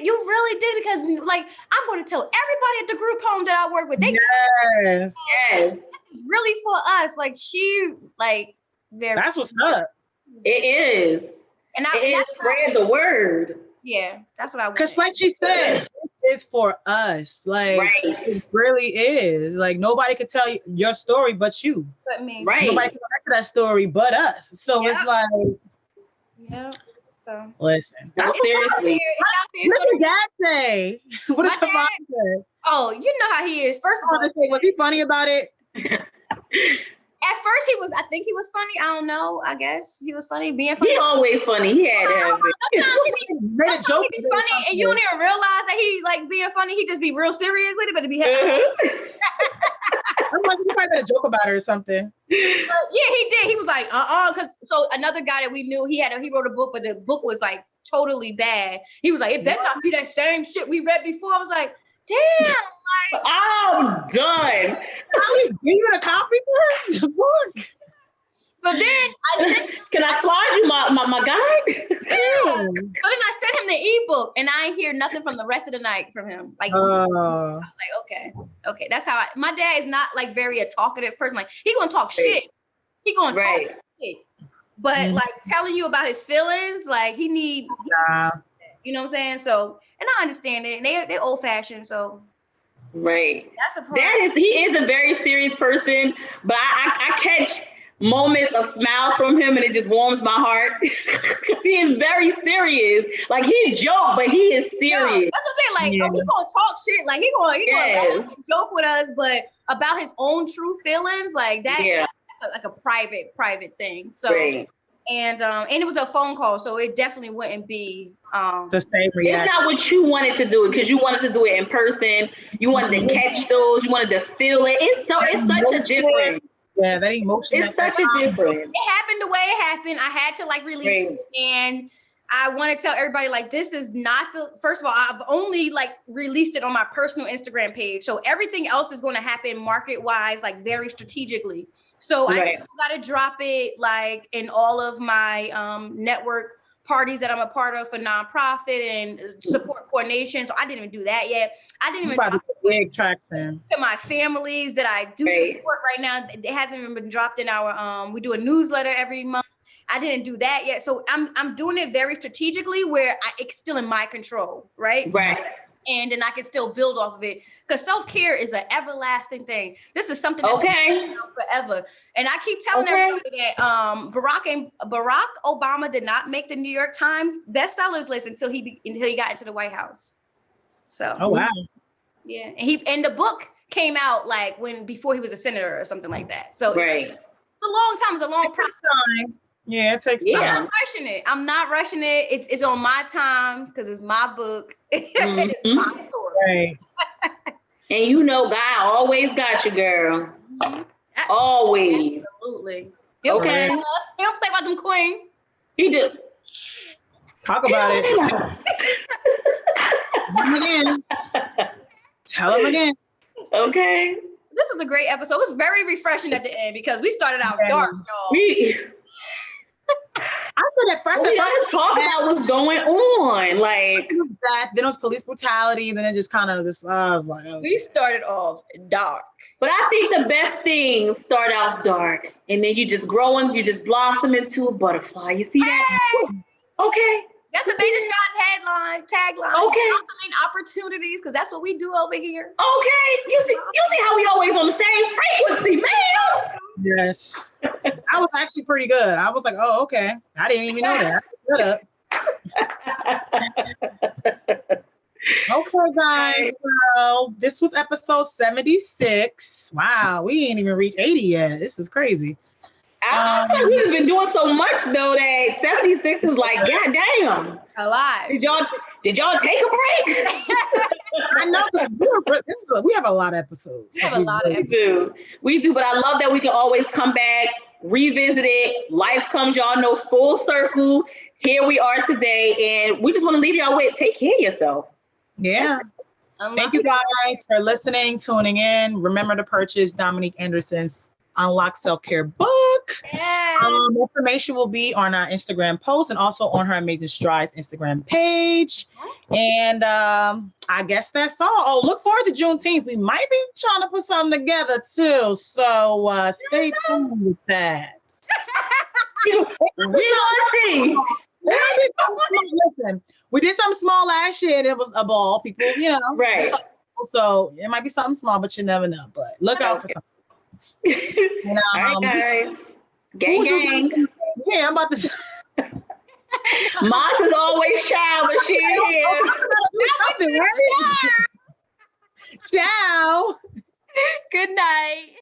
you really did, because like, I'm going to tell everybody at the group home that I work with. Yes. Yes. This is really for us. Like, she, like, That's what's up. It is. And it is spread the word. Yeah, that's what I want. Because like she said, it's for us. Like, it really is. Like, nobody could tell you your story but you. But me. Right. Nobody can connect to that story but us. So it's like, So. Listen. No, seriously. What did Dad say? What did your mom say? Oh, you know how he is. First of all, was he funny about it? At first, I think he was funny. I don't know. I guess he was funny. Being funny. He always funny. He had to have it. Sometimes he be funny, and you don't even realize that he like being funny. He just be real serious with it, but it be he might have a joke about it or something. Yeah, he did. He was like, because so another guy that we knew, he wrote a book, but the book was like totally bad. He was like, it better not be that same shit we read before. I was like, damn, like I'm done. At least give you a copy for the book. So then I said, can I slide you my guide? Yeah. So then I sent him the ebook, and I ain't hear nothing from the rest of the night from him. Like I was like, okay, that's how my dad is not like very a talkative person. Like he gonna talk shit. He gonna talk shit. But like telling you about his feelings, like he need you know what I'm saying? So, and I understand it. And they're old fashioned, so that's a problem. He is a very serious person, but I catch moments of smiles from him, and it just warms my heart because he is very serious. Like he joke, but he is serious. Yeah, that's what I'm saying. Like, he gonna talk shit. Like he gonna laugh and joke with us, but about his own true feelings, like that. Yeah. That's like a private thing. So, and it was a phone call, so it definitely wouldn't be the same reaction. It's not what you wanted to do, because you wanted to do it in person. You wanted to catch those. You wanted to feel it. It's such a difference. Yeah, that emotion. It's such a difference. It happened the way it happened. I had to like release it, and I want to tell everybody like this is not the first of all. I've only like released it on my personal Instagram page, so everything else is going to happen market wise, like very strategically. So I still got to drop it like in all of my network parties that I'm a part of for nonprofit and support coordination. So I didn't even do that yet. I didn't even drop big traction to my families that I do support right now. It hasn't even been dropped in our we do a newsletter every month. I didn't do that yet. So I'm doing it very strategically where it's still in my control, right? Right. And then I can still build off of it, because self-care is an everlasting thing. This is something that's forever. And I keep telling everybody that Barack Obama did not make the New York Times bestsellers list until he got into the White House. So yeah, and the book came out like before he was a senator or something like that. So it's a long time. It's a long process. Yeah, it takes time. I'm not rushing it. It's on my time because it's my book. It's my story. Right. And you know, God always got you, girl. Always. Absolutely. He don't play about them queens. He do. Talk about it. Tell him again. Tell him again. Okay. This was a great episode. It was very refreshing at the end because we started out dark, y'all. I said at first, we gotta talk about what's going on. Like that, then it was police brutality, and then it just kind of I was like, we started off dark. But I think the best things start off dark, and then you just grow and you just blossom into a butterfly. You see that? Okay. That's a Major Strides tagline. Okay. Blossoming opportunities, because that's what we do over here. Okay. You see how we always on the same frequency, man. Yes. I was actually pretty good. I was like, oh, okay. I didn't even know that. Shut up. Okay, guys. Well, this was episode 76. Wow, we ain't even reached 80 yet. This is crazy. I feel like we've been doing so much though that 76 is like, goddamn. A lot. Did y'all take a break? I know, we have a lot of episodes. We do, but I love that we can always come back, revisit it. Life comes, y'all know, full circle. Here we are today, and we just want to leave y'all with take care of yourself. Yeah. Thank you guys for listening, tuning in. Remember to purchase Dominique Anderson's Unlock Self-Care book. Information will be on our Instagram post and also on her Amazing Strides Instagram page. And I guess that's all. Oh, look forward to Juneteenth. We might be trying to put something together too. So stay tuned with that. We gonna see. Listen, we did something small last year and it was a ball. People, Right. So it might be something small, but you never know. But look out for something. All right, guys. Gang. Yeah, I'm about to. Moss is always child, but she ain't here. Do something, right? Ciao. Good night.